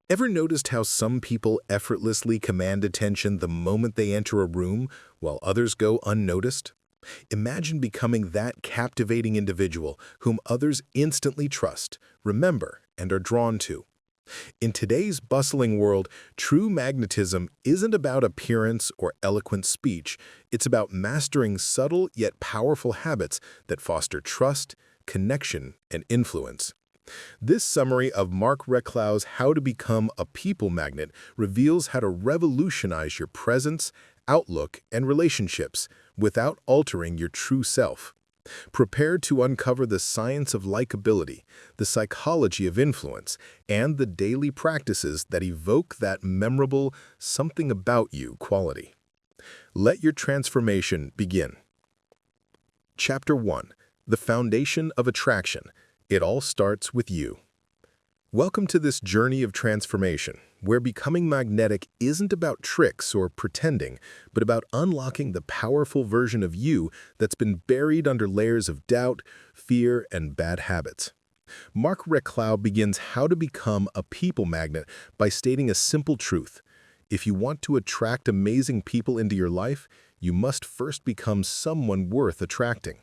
Ever noticed how some people effortlessly command attention the moment they enter a room, while others go unnoticed? Imagine becoming that captivating individual whom others instantly trust, remember, and are drawn to. In today's bustling world, true magnetism isn't about appearance or eloquent speech. It's about mastering subtle yet powerful habits that foster trust, connection, and influence. This summary of Marc Reklau's How to Become a People Magnet reveals how to revolutionize your presence, outlook, and relationships without altering your true self. Prepare to uncover the science of likability, the psychology of influence, and the daily practices that evoke that memorable something about you quality. Let your transformation begin. Chapter 1. The Foundation of Attraction. It all starts with you. Welcome to this journey of transformation, where becoming magnetic isn't about tricks or pretending, but about unlocking the powerful version of you that's been buried under layers of doubt, fear, and bad habits. Marc Reklau begins How to Become a People Magnet by stating a simple truth. If you want to attract amazing people into your life, you must first become someone worth attracting.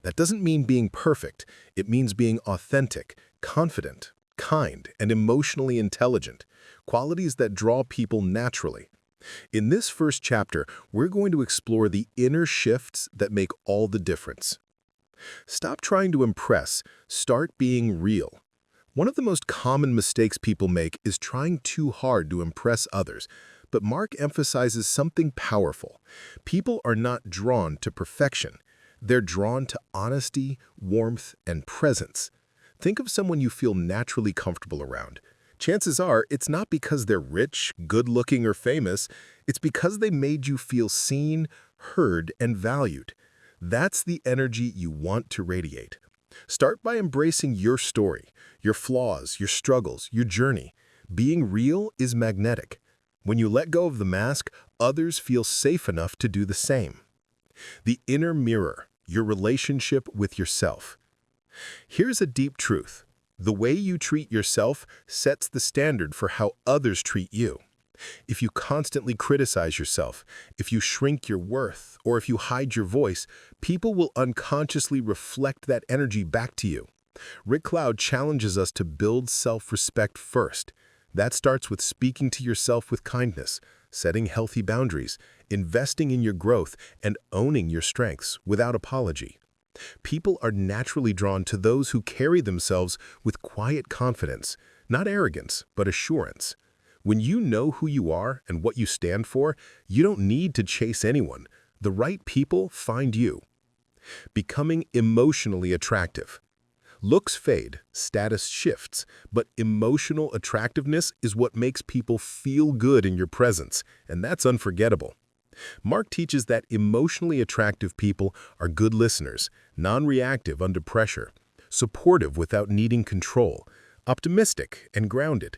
That doesn't mean being perfect. It means being authentic, confident, kind, and emotionally intelligent, qualities that draw people naturally. In this first chapter, we're going to explore the inner shifts that make all the difference. Stop trying to impress, start being real. One of the most common mistakes people make is trying too hard to impress others, but Marc emphasizes something powerful. People are not drawn to perfection. They're drawn to honesty, warmth, and presence. Think of someone you feel naturally comfortable around. Chances are it's not because they're rich, good-looking, or famous. It's because they made you feel seen, heard, and valued. That's the energy you want to radiate. Start by embracing your story, your flaws, your struggles, your journey. Being real is magnetic. When you let go of the mask, others feel safe enough to do the same. The inner mirror, your relationship with yourself. Here's a deep truth. The way you treat yourself sets the standard for how others treat you. If you constantly criticize yourself, if you shrink your worth, or if you hide your voice, people will unconsciously reflect that energy back to you. Reklau challenges us to build self-respect first. That starts with speaking to yourself with kindness, setting healthy boundaries, investing in your growth, and owning your strengths without apology. People are naturally drawn to those who carry themselves with quiet confidence, not arrogance, but assurance. When you know who you are and what you stand for, you don't need to chase anyone. The right people find you. Becoming emotionally attractive. Looks fade, status shifts, but emotional attractiveness is what makes people feel good in your presence, and that's unforgettable. Marc teaches that emotionally attractive people are good listeners, non-reactive under pressure, supportive without needing control, optimistic and grounded.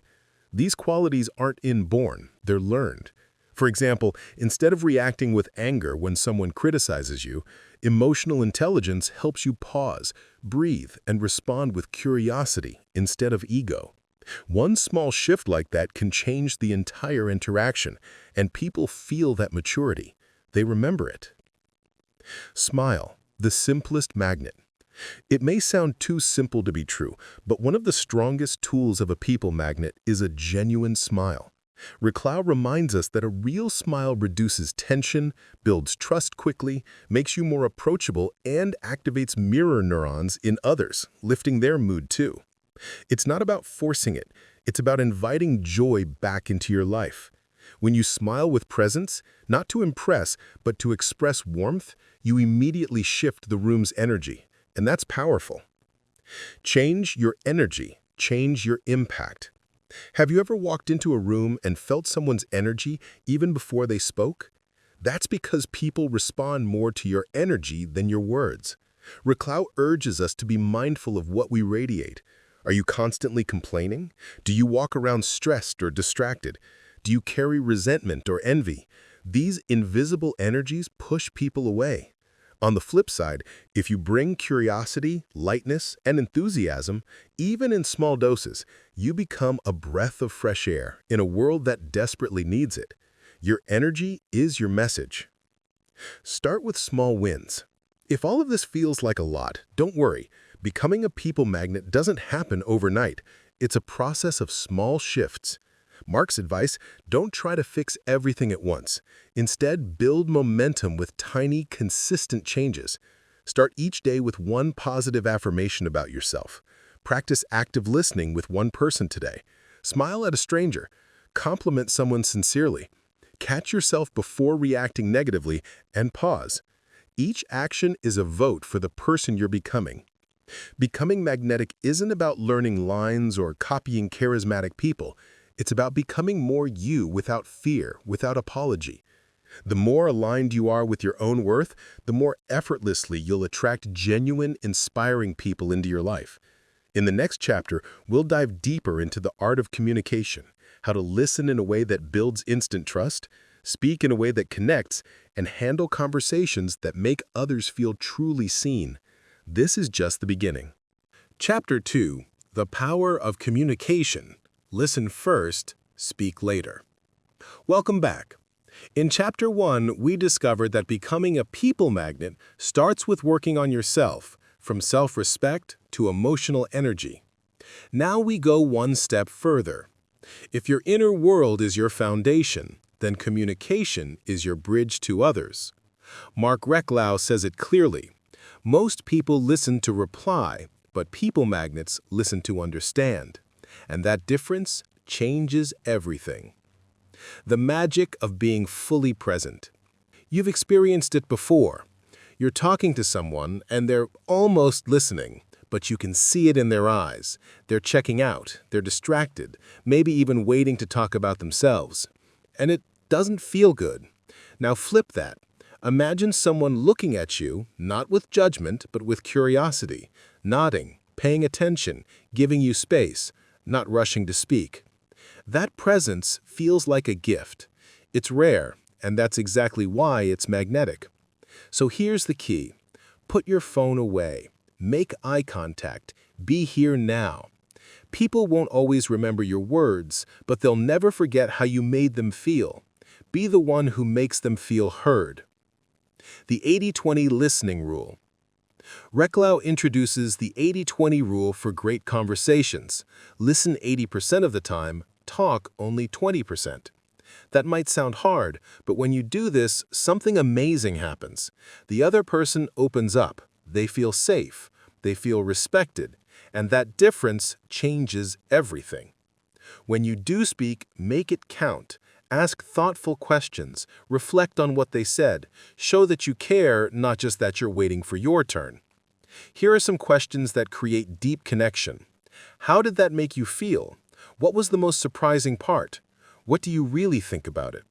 These qualities aren't inborn, they're learned. For example, instead of reacting with anger when someone criticizes you, emotional intelligence helps you pause, breathe, and respond with curiosity instead of ego. One small shift like that can change the entire interaction, and people feel that maturity. They remember it. Smile, the simplest magnet. It may sound too simple to be true, but one of the strongest tools of a people magnet is a genuine smile. Reklau reminds us that a real smile reduces tension, builds trust quickly, makes you more approachable, and activates mirror neurons in others, lifting their mood too. It's not about forcing it. It's about inviting joy back into your life. When you smile with presence, not to impress, but to express warmth, you immediately shift the room's energy, and that's powerful. Change your energy, change your impact. Have you ever walked into a room and felt someone's energy even before they spoke? That's because people respond more to your energy than your words. Reklau urges us to be mindful of what we radiate. Are you constantly complaining? Do you walk around stressed or distracted? Do you carry resentment or envy? These invisible energies push people away. On the flip side, if you bring curiosity, lightness, and enthusiasm, even in small doses, you become a breath of fresh air in a world that desperately needs it. Your energy is your message. Start with small wins. If all of this feels like a lot, don't worry. Becoming a people magnet doesn't happen overnight. It's a process of small shifts. Marc's advice, don't try to fix everything at once. Instead, build momentum with tiny, consistent changes. Start each day with one positive affirmation about yourself. Practice active listening with one person today. Smile at a stranger. Compliment someone sincerely. Catch yourself before reacting negatively and pause. Each action is a vote for the person you're becoming. Becoming magnetic isn't about learning lines or copying charismatic people. It's about becoming more you without fear, without apology. The more aligned you are with your own worth, the more effortlessly you'll attract genuine, inspiring people into your life. In the next chapter, we'll dive deeper into the art of communication, how to listen in a way that builds instant trust, speak in a way that connects, and handle conversations that make others feel truly seen. This is just the beginning. Chapter 2. The Power of Communication. Listen first, speak later. Welcome back. In Chapter 1, we discovered that becoming a people magnet starts with working on yourself, from self-respect to emotional energy. Now we go one step further. If your inner world is your foundation, then communication is your bridge to others. Marc Reklau says it clearly. Most people listen to reply, but people magnets listen to understand. And that difference changes everything. The magic of being fully present. You've experienced it before. You're talking to someone and they're almost listening, but you can see it in their eyes. They're checking out, they're distracted, maybe even waiting to talk about themselves. And it doesn't feel good. Now flip that. Imagine someone looking at you, not with judgment, but with curiosity, nodding, paying attention, giving you space, not rushing to speak. That presence feels like a gift. It's rare, and that's exactly why it's magnetic. So here's the key. Put your phone away. Make eye contact. Be here now. People won't always remember your words, but they'll never forget how you made them feel. Be the one who makes them feel heard. The 80-20 listening rule. Reklau introduces the 80-20 rule for great conversations. Listen 80% of the time, talk only 20%. That might sound hard, but when you do this, something amazing happens. The other person opens up. They feel safe. They feel respected. And that difference changes everything. When you do speak, make it count. Ask thoughtful questions. Reflect on what they said. Show that you care, not just that you're waiting for your turn. Here are some questions that create deep connection. How did that make you feel? What was the most surprising part? What do you really think about it?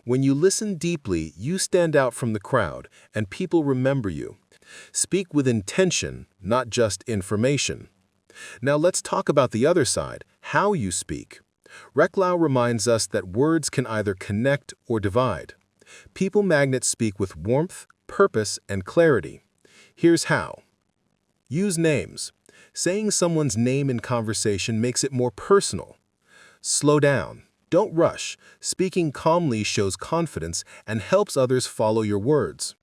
When you listen deeply, you stand out from the crowd, and people remember you. Speak with intention, not just information. Now let's talk about the other side, how you speak. Reklau reminds us that words can either connect or divide. People magnets speak with warmth, purpose, and clarity. Here's how. Use names. Saying someone's name in conversation makes it more personal. Slow down. Don't rush. Speaking calmly shows confidence and helps others follow your words.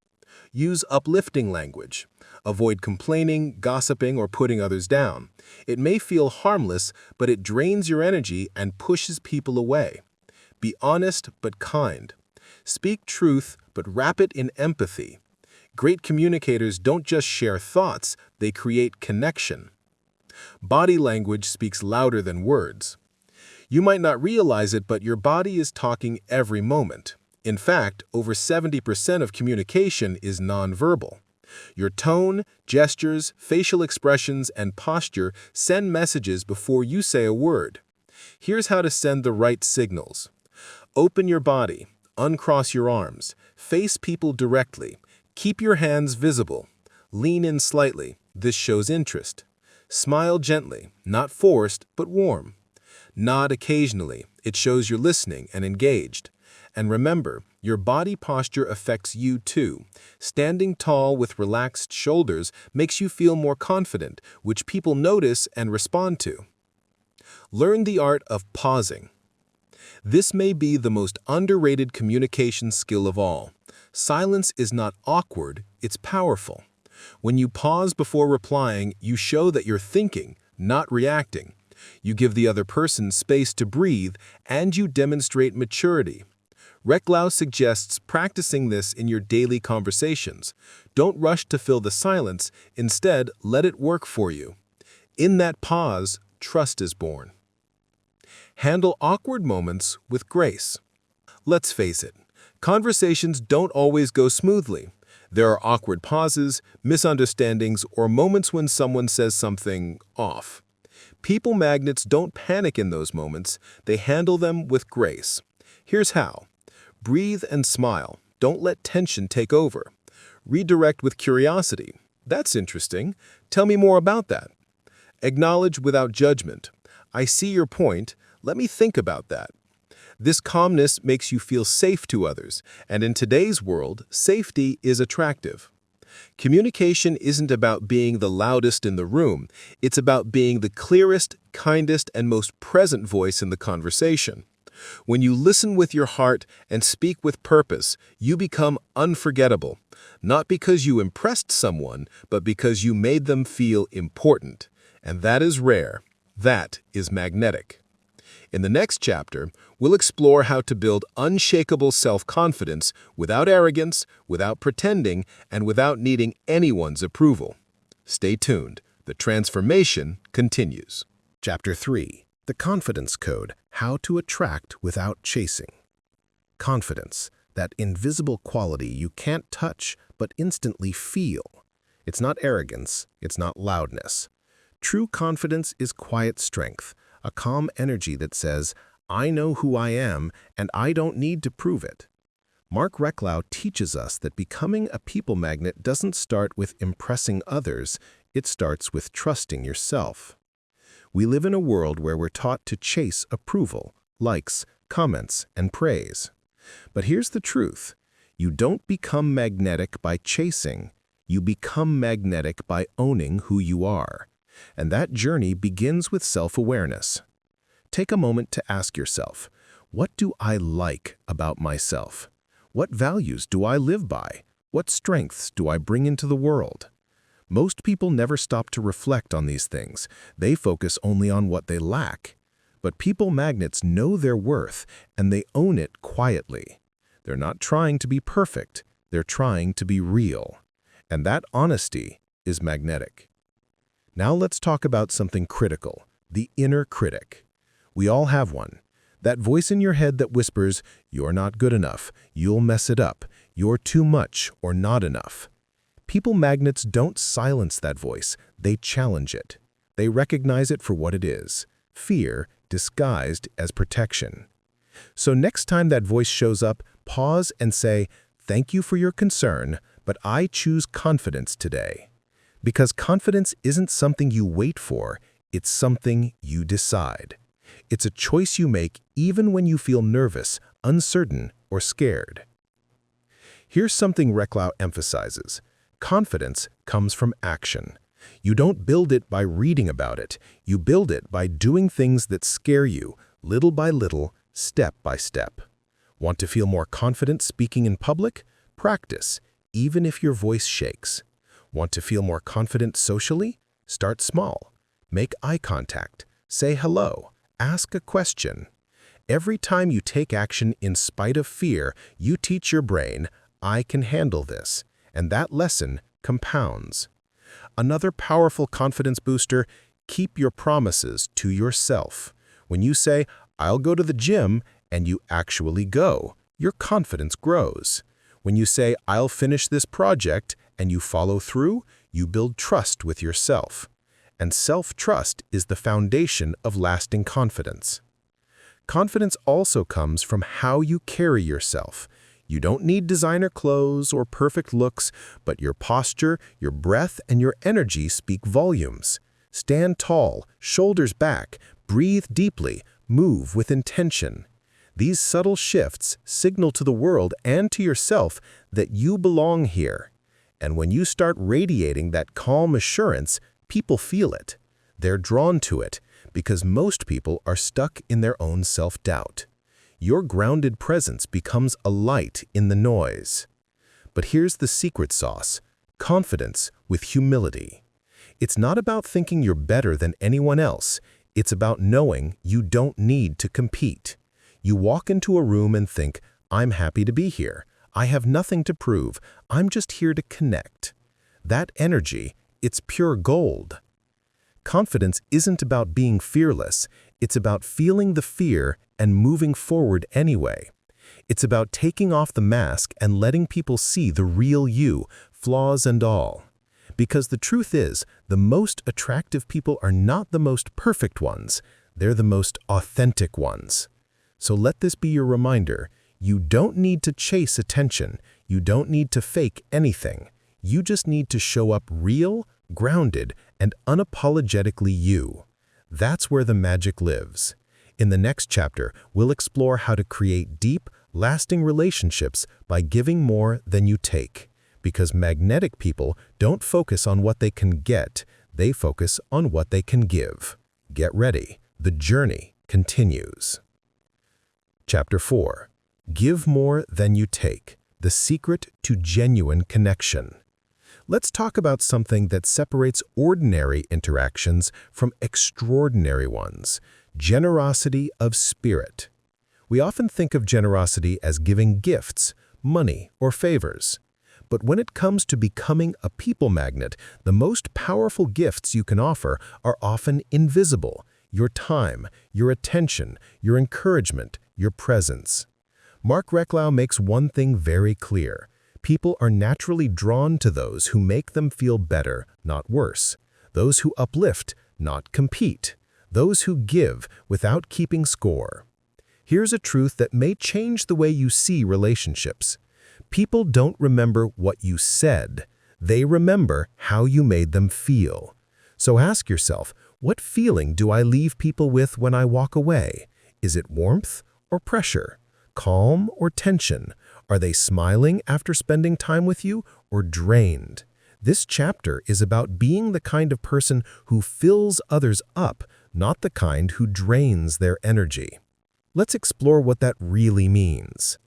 Use uplifting language. Avoid complaining, gossiping, or putting others down. It may feel harmless, but it drains your energy and pushes people away. Be honest but kind. Speak truth, but wrap it in empathy. Great communicators don't just share thoughts, they create connection. Body language speaks louder than words. You might not realize it, but your body is talking every moment. In fact, over 70% of communication is nonverbal. Your tone, gestures, facial expressions, and posture send messages before you say a word. Here's how to send the right signals. Open your body, uncross your arms, face people directly, keep your hands visible, lean in slightly, this shows interest. Smile gently, not forced, but warm. Nod occasionally, it shows you're listening and engaged. And remember, Your body posture affects you too. Standing tall with relaxed shoulders makes you feel more confident, which people notice and respond to. Learn the art of pausing. This may be the most underrated communication skill of all. Silence is not awkward, it's powerful. When you pause before replying, you show that you're thinking, not reacting. You give the other person space to breathe, and you demonstrate maturity. Reklau suggests practicing this in your daily conversations. Don't rush to fill the silence, instead let it work for you. In that pause, trust is born. Handle awkward moments with grace. Let's face it, conversations don't always go smoothly. There are awkward pauses, misunderstandings, or moments when someone says something off. People magnets don't panic in those moments, they handle them with grace. Here's how. Breathe and smile. Don't let tension take over. Redirect with curiosity. That's interesting. Tell me more about that. Acknowledge without judgment. I see your point. Let me think about that. This calmness makes you feel safe to others, and in today's world, safety is attractive. Communication isn't about being the loudest in the room, it's about being the clearest, kindest, and most present voice in the conversation. When you listen with your heart and speak with purpose, you become unforgettable, not because you impressed someone, but because you made them feel important. And that is rare. That is magnetic. In the next chapter, we'll explore how to build unshakable self-confidence without arrogance, without pretending, and without needing anyone's approval. Stay tuned. The transformation continues. Chapter 3. The Confidence Code, How to Attract Without Chasing. Confidence, that invisible quality you can't touch but instantly feel. It's not arrogance, it's not loudness. True confidence is quiet strength, a calm energy that says, I know who I am and I don't need to prove it. Marc Reklau teaches us that becoming a people magnet doesn't start with impressing others, it starts with trusting yourself. We live in a world where we're taught to chase approval, likes, comments, and praise. But here's the truth. You don't become magnetic by chasing. You become magnetic by owning who you are. And that journey begins with self-awareness. Take a moment to ask yourself, what do I like about myself? What values do I live by? What strengths do I bring into the world? Most people never stop to reflect on these things. They focus only on what they lack. But people magnets know their worth, and they own it quietly. They're not trying to be perfect. They're trying to be real. And that honesty is magnetic. Now let's talk about something critical, the inner critic. We all have one. That voice in your head that whispers, you're not good enough, you'll mess it up, you're too much or not enough. People magnets don't silence that voice, they challenge it. They recognize it for what it is, fear disguised as protection. So next time that voice shows up, pause and say, thank you for your concern, but I choose confidence today. Because confidence isn't something you wait for, it's something you decide. It's a choice you make even when you feel nervous, uncertain, or scared. Here's something Reklau emphasizes. Confidence comes from action. You don't build it by reading about it. You build it by doing things that scare you, little by little, step by step. Want to feel more confident speaking in public? Practice, even if your voice shakes. Want to feel more confident socially? Start small. Make eye contact. Say hello. Ask a question. Every time you take action in spite of fear, you teach your brain, I can handle this. And that lesson compounds. Another powerful confidence booster, keep your promises to yourself. When you say, I'll go to the gym, and you actually go, your confidence grows. When you say, I'll finish this project, and you follow through, you build trust with yourself. And self-trust is the foundation of lasting confidence. Confidence also comes from how you carry yourself. You don't need designer clothes or perfect looks, but your posture, your breath, and your energy speak volumes. Stand tall, shoulders back, breathe deeply, move with intention. These subtle shifts signal to the world and to yourself that you belong here. And when you start radiating that calm assurance, people feel it. They're drawn to it because most people are stuck in their own self-doubt. Your grounded presence becomes a light in the noise. But here's the secret sauce: confidence with humility. It's not about thinking you're better than anyone else. It's about knowing you don't need to compete. You walk into a room and think, I'm happy to be here. I have nothing to prove. I'm just here to connect. That energy, it's pure gold. Confidence isn't about being fearless. It's about feeling the fear and moving forward anyway. It's about taking off the mask and letting people see the real you, flaws and all. Because the truth is, the most attractive people are not the most perfect ones. They're the most authentic ones. So let this be your reminder. You don't need to chase attention. You don't need to fake anything. You just need to show up real, grounded, and unapologetically you. That's where the magic lives. In the next chapter, we'll explore how to create deep, lasting relationships by giving more than you take. Because magnetic people don't focus on what they can get, they focus on what they can give. Get ready. The journey continues. Chapter 4. Give more than you take. The secret to genuine connection. Let's talk about something that separates ordinary interactions from extraordinary ones: generosity of spirit. We often think of generosity as giving gifts, money, or favors. But when it comes to becoming a people magnet, the most powerful gifts you can offer are often invisible: your time, your attention, your encouragement, your presence. Marc Reklau makes one thing very clear. People are naturally drawn to those who make them feel better, not worse. Those who uplift, not compete. Those who give without keeping score. Here's a truth that may change the way you see relationships. People don't remember what you said. They remember how you made them feel. So ask yourself, what feeling do I leave people with when I walk away? Is it warmth or pressure? Calm or tension? Are they smiling after spending time with you or drained? This chapter is about being the kind of person who fills others up, not the kind who drains their energy. Let's explore what that really means.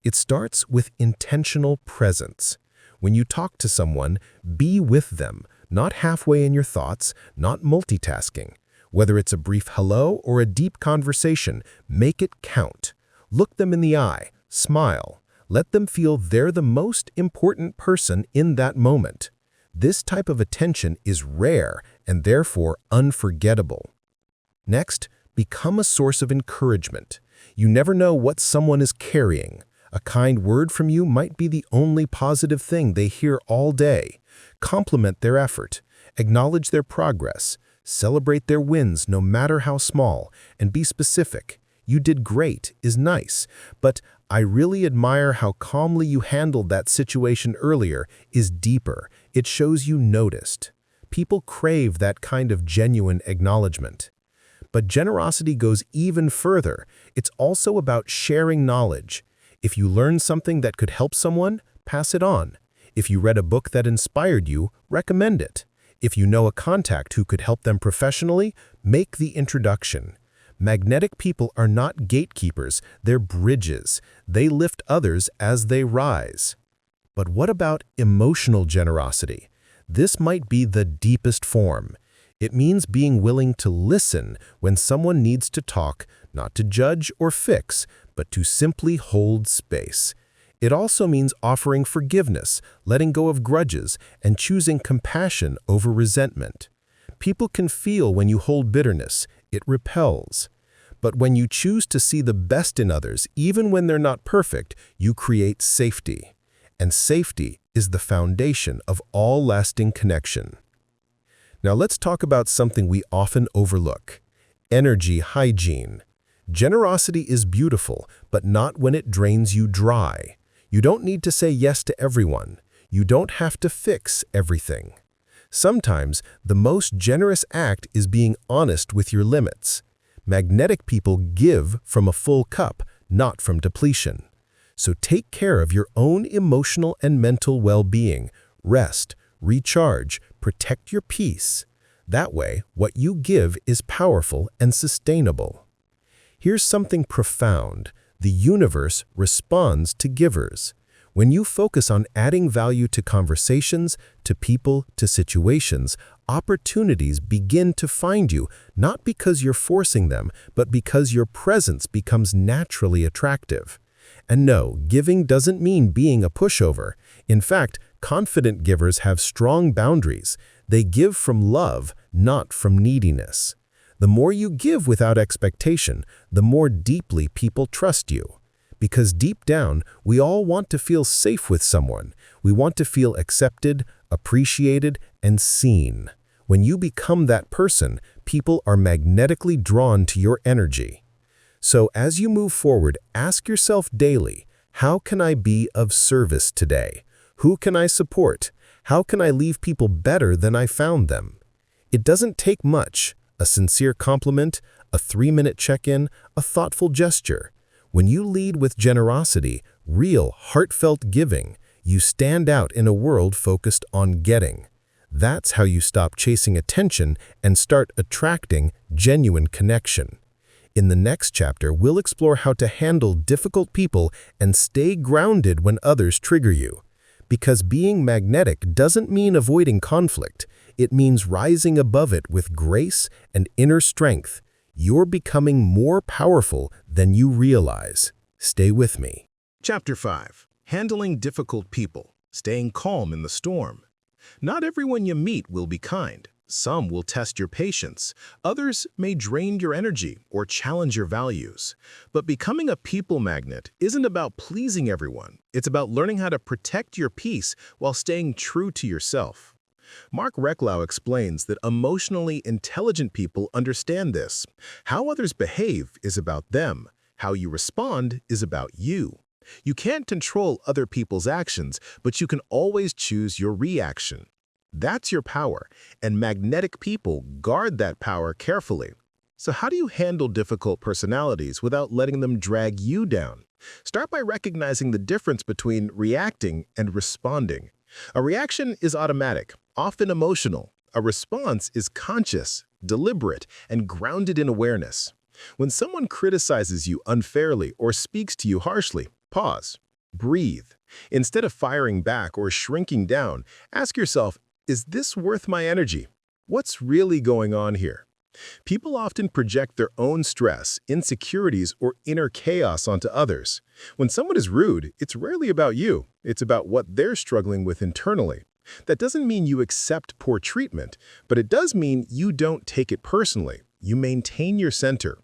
It starts with intentional presence. When you talk to someone, be with them, not halfway in your thoughts, not multitasking. Whether it's a brief hello or a deep conversation, make it count. Look them in the eye, smile. Let them feel they're the most important person in that moment. This type of attention is rare and therefore unforgettable. Next, become a source of encouragement. You never know what someone is carrying. A kind word from you might be the only positive thing they hear all day. Compliment their effort. Acknowledge their progress. Celebrate their wins no matter how small, and be specific. You did great is nice, but I really admire how calmly you handled that situation earlier is deeper. It shows you noticed. People crave that kind of genuine acknowledgement. But generosity goes even further. It's also about sharing knowledge. If you learn something that could help someone, pass it on. If you read a book that inspired you, recommend it. If you know a contact who could help them professionally, make the introduction. Magnetic people are not gatekeepers, they're bridges. They lift others as they rise. But what about emotional generosity? This might be the deepest form. It means being willing to listen when someone needs to talk, not to judge or fix, but to simply hold space. It also means offering forgiveness, letting go of grudges, and choosing compassion over resentment. People can feel when you hold bitterness. It repels. But when you choose to see the best in others, even when they're not perfect, you create safety. And safety is the foundation of all lasting connection. Now let's talk about something we often overlook: energy hygiene. Generosity is beautiful, but not when it drains you dry. You don't need to say yes to everyone. You don't have to fix everything. Sometimes, the most generous act is being honest with your limits. Magnetic people give from a full cup, not from depletion. So take care of your own emotional and mental well-being. Rest, recharge, protect your peace. That way, what you give is powerful and sustainable. Here's something profound. The universe responds to givers. When you focus on adding value to conversations, to people, to situations, opportunities begin to find you, not because you're forcing them, but because your presence becomes naturally attractive. And no, giving doesn't mean being a pushover. In fact, confident givers have strong boundaries. They give from love, not from neediness. The more you give without expectation, the more deeply people trust you. Because deep down, we all want to feel safe with someone. We want to feel accepted, appreciated, and seen. When you become that person, people are magnetically drawn to your energy. So as you move forward, ask yourself daily, how can I be of service today? Who can I support? How can I leave people better than I found them? It doesn't take much. A sincere compliment, a 3-minute check-in, a thoughtful gesture. When you lead with generosity, real, heartfelt giving, you stand out in a world focused on getting. That's how you stop chasing attention and start attracting genuine connection. In the next chapter, we'll explore how to handle difficult people and stay grounded when others trigger you. Because being magnetic doesn't mean avoiding conflict. It means rising above it with grace and inner strength. You're becoming more powerful than you realize. Stay with me. Chapter 5. Handling difficult people, staying calm in the storm. Not everyone you meet will be kind. Some will test your patience. Others may drain your energy or challenge your values. But becoming a people magnet isn't about pleasing everyone. It's about learning how to protect your peace while staying true to yourself. Marc Reklau explains that emotionally intelligent people understand this. How others behave is about them. How you respond is about you. You can't control other people's actions, but you can always choose your reaction. That's your power, and magnetic people guard that power carefully. So how do you handle difficult personalities without letting them drag you down? Start by recognizing the difference between reacting and responding. A reaction is automatic, often emotional. A response is conscious, deliberate, and grounded in awareness. When someone criticizes you unfairly or speaks to you harshly, pause, breathe. Instead of firing back or shrinking down, ask yourself, is this worth my energy? What's really going on here? People often project their own stress, insecurities, or inner chaos onto others. When someone is rude, it's rarely about you. It's about what they're struggling with internally. That doesn't mean you accept poor treatment, but it does mean you don't take it personally. You maintain your center.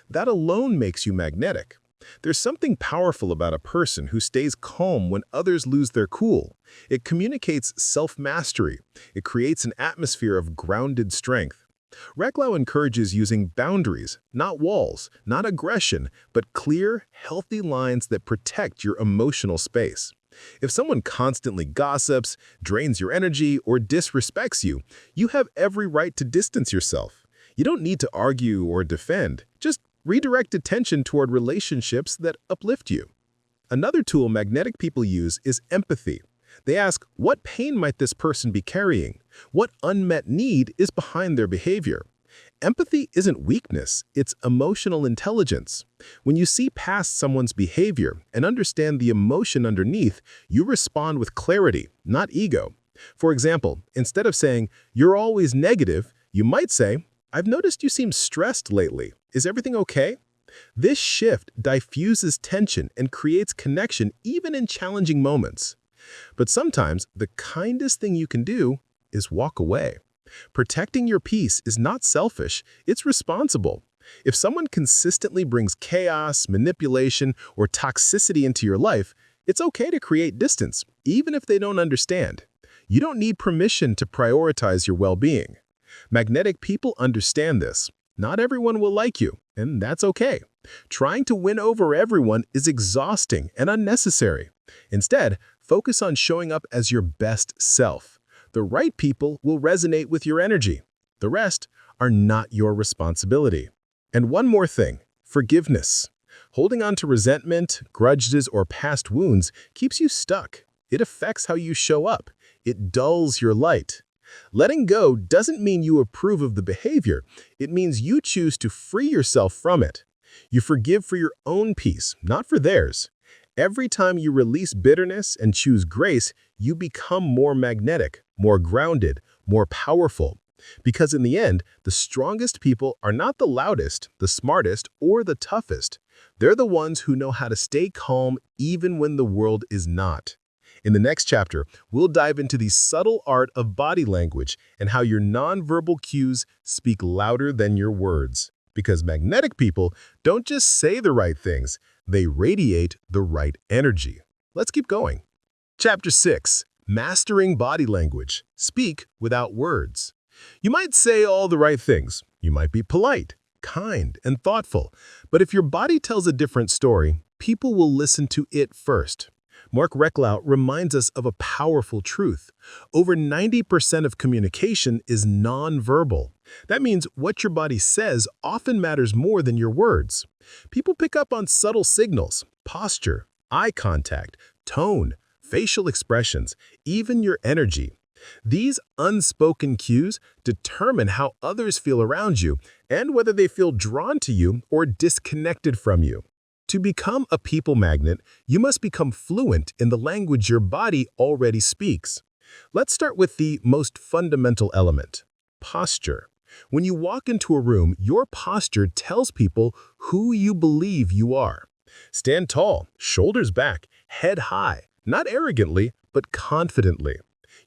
That alone makes you magnetic. There's something powerful about a person who stays calm when others lose their cool. It communicates self-mastery. It creates an atmosphere of grounded strength. Reklau encourages using boundaries, not walls, not aggression, but clear, healthy lines that protect your emotional space. If someone constantly gossips, drains your energy, or disrespects you, you have every right to distance yourself. You don't need to argue or defend. Just redirect attention toward relationships that uplift you. Another tool magnetic people use is empathy. They ask, what pain might this person be carrying? What unmet need is behind their behavior? Empathy isn't weakness, it's emotional intelligence. When you see past someone's behavior and understand the emotion underneath, you respond with clarity, not ego. For example, instead of saying, you're always negative, you might say, I've noticed you seem stressed lately. Is everything okay? This shift diffuses tension and creates connection even in challenging moments. But sometimes the kindest thing you can do is walk away. Protecting your peace is not selfish, it's responsible. If someone consistently brings chaos, manipulation, or toxicity into your life, it's okay to create distance, even if they don't understand. You don't need permission to prioritize your well-being. Magnetic people understand this. Not everyone will like you, and that's okay. Trying to win over everyone is exhausting and unnecessary. Instead, focus on showing up as your best self. The right people will resonate with your energy. The rest are not your responsibility. And one more thing, forgiveness. Holding on to resentment, grudges, or past wounds keeps you stuck. It affects how you show up. It dulls your light. Letting go doesn't mean you approve of the behavior. It means you choose to free yourself from it. You forgive for your own peace, not for theirs. Every time you release bitterness and choose grace, you become more magnetic, more grounded, more powerful. Because in the end, the strongest people are not the loudest, the smartest, or the toughest. They're the ones who know how to stay calm even when the world is not. In the next chapter, we'll dive into the subtle art of body language and how your nonverbal cues speak louder than your words. Because magnetic people don't just say the right things, they radiate the right energy. Let's keep going. Chapter 6. Mastering Body Language. Speak without words. You might say all the right things. You might be polite, kind, and thoughtful. But if your body tells a different story, people will listen to it first. Marc Reklau reminds us of a powerful truth. Over 90% of communication is nonverbal. That means what your body says often matters more than your words. People pick up on subtle signals, posture, eye contact, tone, facial expressions, even your energy. These unspoken cues determine how others feel around you and whether they feel drawn to you or disconnected from you. To become a people magnet, you must become fluent in the language your body already speaks. Let's start with the most fundamental element, posture. When you walk into a room, your posture tells people who you believe you are. Stand tall, shoulders back, head high, not arrogantly, but confidently.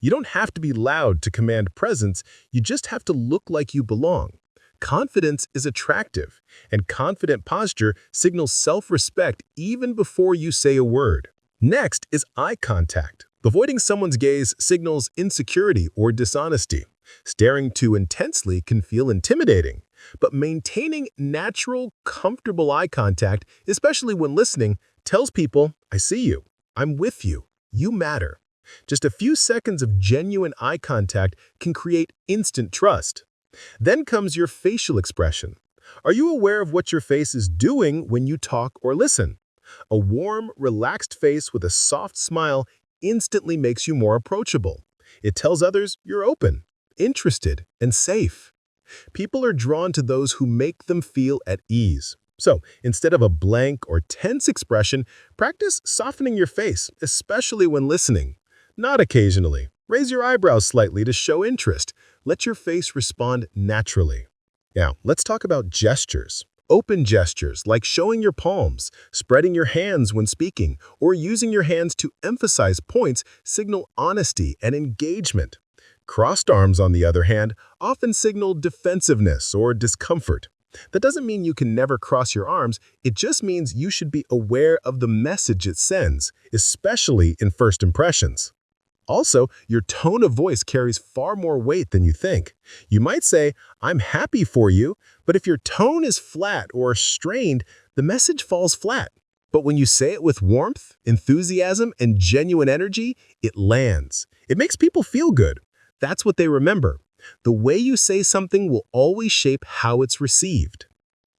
You don't have to be loud to command presence, you just have to look like you belong. Confidence is attractive, and confident posture signals self-respect even before you say a word. Next is eye contact. Avoiding someone's gaze signals insecurity or dishonesty. Staring too intensely can feel intimidating, but maintaining natural, comfortable eye contact, especially when listening, tells people, I see you, I'm with you, you matter. Just a few seconds of genuine eye contact can create instant trust. Then comes your facial expression. Are you aware of what your face is doing when you talk or listen? A warm, relaxed face with a soft smile instantly makes you more approachable. It tells others you're open, interested, and safe. People are drawn to those who make them feel at ease. So, instead of a blank or tense expression, practice softening your face, especially when listening. Not occasionally. Raise your eyebrows slightly to show interest. Let your face respond naturally. Now, let's talk about gestures. Open gestures like showing your palms, spreading your hands when speaking, or using your hands to emphasize points signal honesty and engagement. Crossed arms, on the other hand, often signal defensiveness or discomfort. That doesn't mean you can never cross your arms, it just means you should be aware of the message it sends, especially in first impressions. Also, your tone of voice carries far more weight than you think. You might say, I'm happy for you, but if your tone is flat or strained, the message falls flat. But when you say it with warmth, enthusiasm, and genuine energy, it lands. It makes people feel good. That's what they remember. The way you say something will always shape how it's received.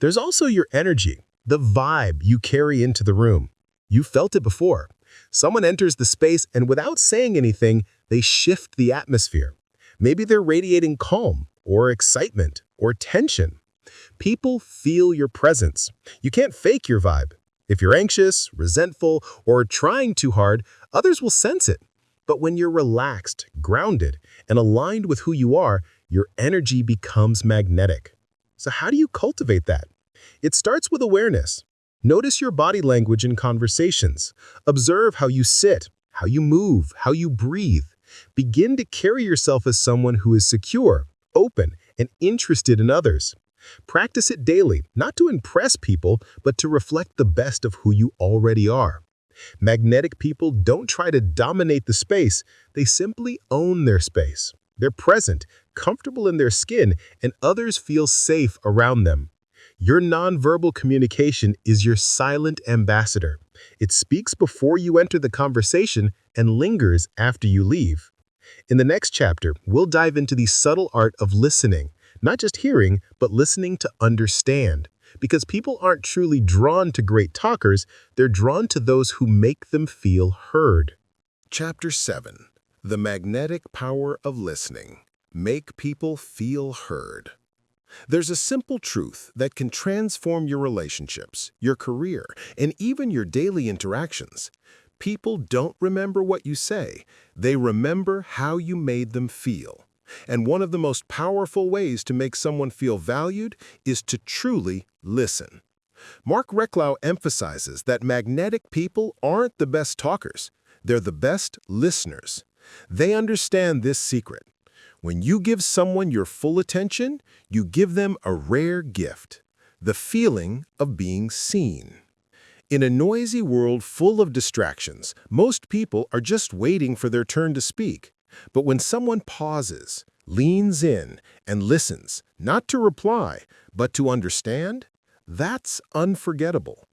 There's also your energy, the vibe you carry into the room. You felt it before. Someone enters the space and without saying anything, they shift the atmosphere. Maybe they're radiating calm, or excitement, or tension. People feel your presence. You can't fake your vibe. If you're anxious, resentful, or trying too hard, others will sense it. But when you're relaxed, grounded, and aligned with who you are, your energy becomes magnetic. So how do you cultivate that? It starts with awareness. Notice your body language in conversations. Observe how you sit, how you move, how you breathe. Begin to carry yourself as someone who is secure, open, and interested in others. Practice it daily, not to impress people, but to reflect the best of who you already are. Magnetic people don't try to dominate the space, they simply own their space. They're present, comfortable in their skin, and others feel safe around them. Your nonverbal communication is your silent ambassador. It speaks before you enter the conversation and lingers after you leave. In the next chapter, we'll dive into the subtle art of listening, not just hearing, but listening to understand. because people aren't truly drawn to great talkers, they're drawn to those who make them feel heard. Chapter 7. The Magnetic Power of Listening. Make people feel heard. There's a simple truth that can transform your relationships, your career, and even your daily interactions. People don't remember what you say. They remember how you made them feel. And one of the most powerful ways to make someone feel valued is to truly listen. Marc Reklau emphasizes that magnetic people aren't the best talkers. They're the best listeners. They understand this secret. When you give someone your full attention, you give them a rare gift, the feeling of being seen. In a noisy world full of distractions, most people are just waiting for their turn to speak. But when someone pauses, leans in, and listens, not to reply, but to understand, that's unforgettable.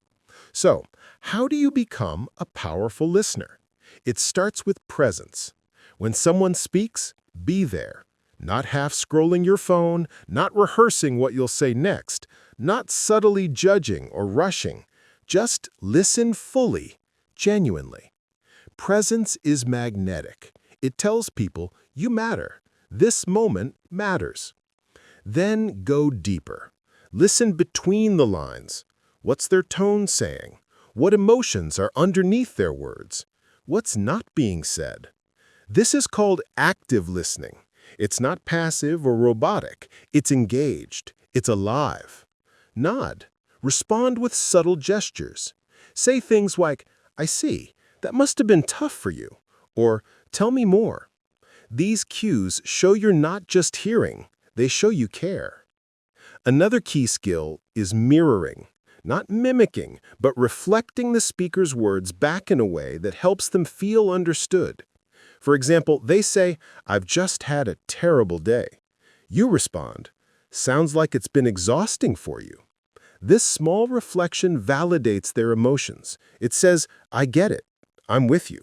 So, how do you become a powerful listener? It starts with presence. When someone speaks, be there. Not half-scrolling your phone, not rehearsing what you'll say next, not subtly judging or rushing. Just listen fully, genuinely. Presence is magnetic. It tells people, you matter. This moment matters. Then go deeper. Listen between the lines. What's their tone saying? What emotions are underneath their words? What's not being said? This is called active listening. It's not passive or robotic. It's engaged. It's alive. Nod. Respond with subtle gestures. Say things like, I see, that must have been tough for you, or tell me more. These cues show you're not just hearing, they show you care. Another key skill is mirroring, not mimicking, but reflecting the speaker's words back in a way that helps them feel understood. For example, they say, I've just had a terrible day. You respond, sounds like it's been exhausting for you. This small reflection validates their emotions. It says, I get it. I'm with you.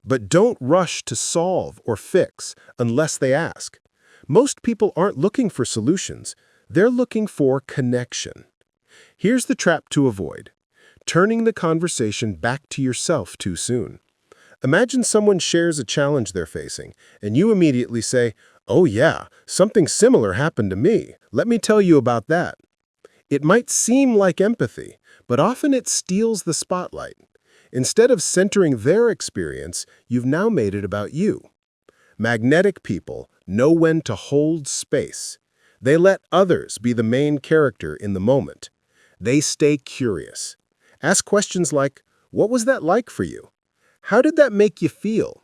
But don't rush to solve or fix unless they ask. Most people aren't looking for solutions. They're looking for connection. Here's the trap to avoid: turning the conversation back to yourself too soon. Imagine someone shares a challenge they're facing, and you immediately say, oh yeah, something similar happened to me. Let me tell you about that. It might seem like empathy, but often it steals the spotlight. Instead of centering their experience, you've now made it about you. Magnetic people know when to hold space. They let others be the main character in the moment. They stay curious. Ask questions like, what was that like for you? How did that make you feel?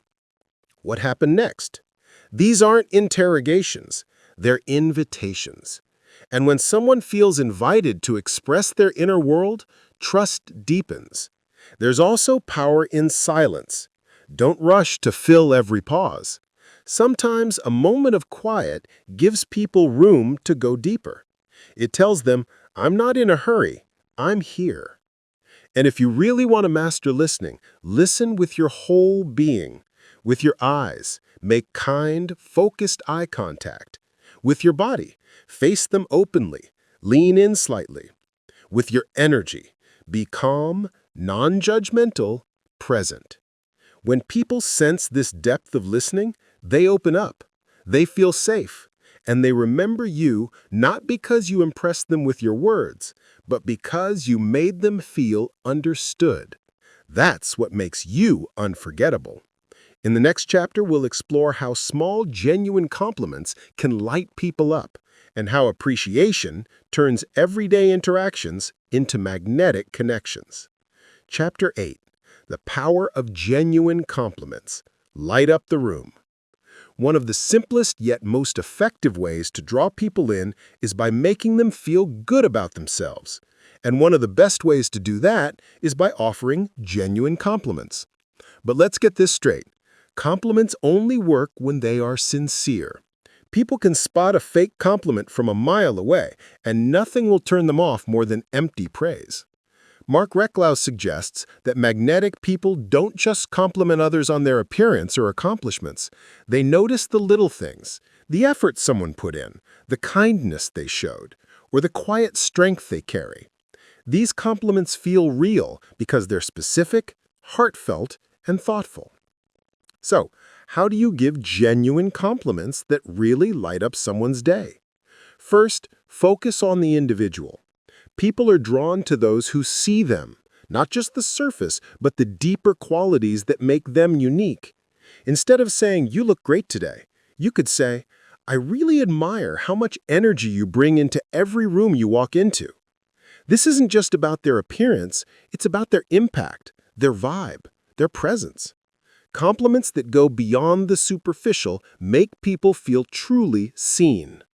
What happened next? These aren't interrogations. They're invitations. And when someone feels invited to express their inner world, trust deepens. There's also power in silence. Don't rush to fill every pause. Sometimes a moment of quiet gives people room to go deeper. It tells them, I'm not in a hurry, I'm here. And if you really want to master listening, listen with your whole being. With your eyes, make kind, focused eye contact. With your body, face them openly, lean in slightly. With your energy, be calm, non-judgmental, present. When people sense this depth of listening, they open up. They feel safe. And they remember you not because you impressed them with your words, but because you made them feel understood. That's what makes you unforgettable. In the next chapter, we'll explore how small, genuine compliments can light people up, and how appreciation turns everyday interactions into magnetic connections. Chapter 8. The Power of Genuine Compliments. Light up the room. One of the simplest yet most effective ways to draw people in is by making them feel good about themselves. And one of the best ways to do that is by offering genuine compliments. But let's get this straight. Compliments only work when they are sincere. People can spot a fake compliment from a mile away, and nothing will turn them off more than empty praise. Marc Reklau suggests that magnetic people don't just compliment others on their appearance or accomplishments. They notice the little things, the effort someone put in, the kindness they showed, or the quiet strength they carry. These compliments feel real because they're specific, heartfelt, and thoughtful. So, how do you give genuine compliments that really light up someone's day? First, focus on the individual. People are drawn to those who see them, not just the surface, but the deeper qualities that make them unique. Instead of saying, "You look great today," you could say, "I really admire how much energy you bring into every room you walk into." This isn't just about their appearance, it's about their impact, their vibe, their presence. Compliments that go beyond the superficial make people feel truly seen.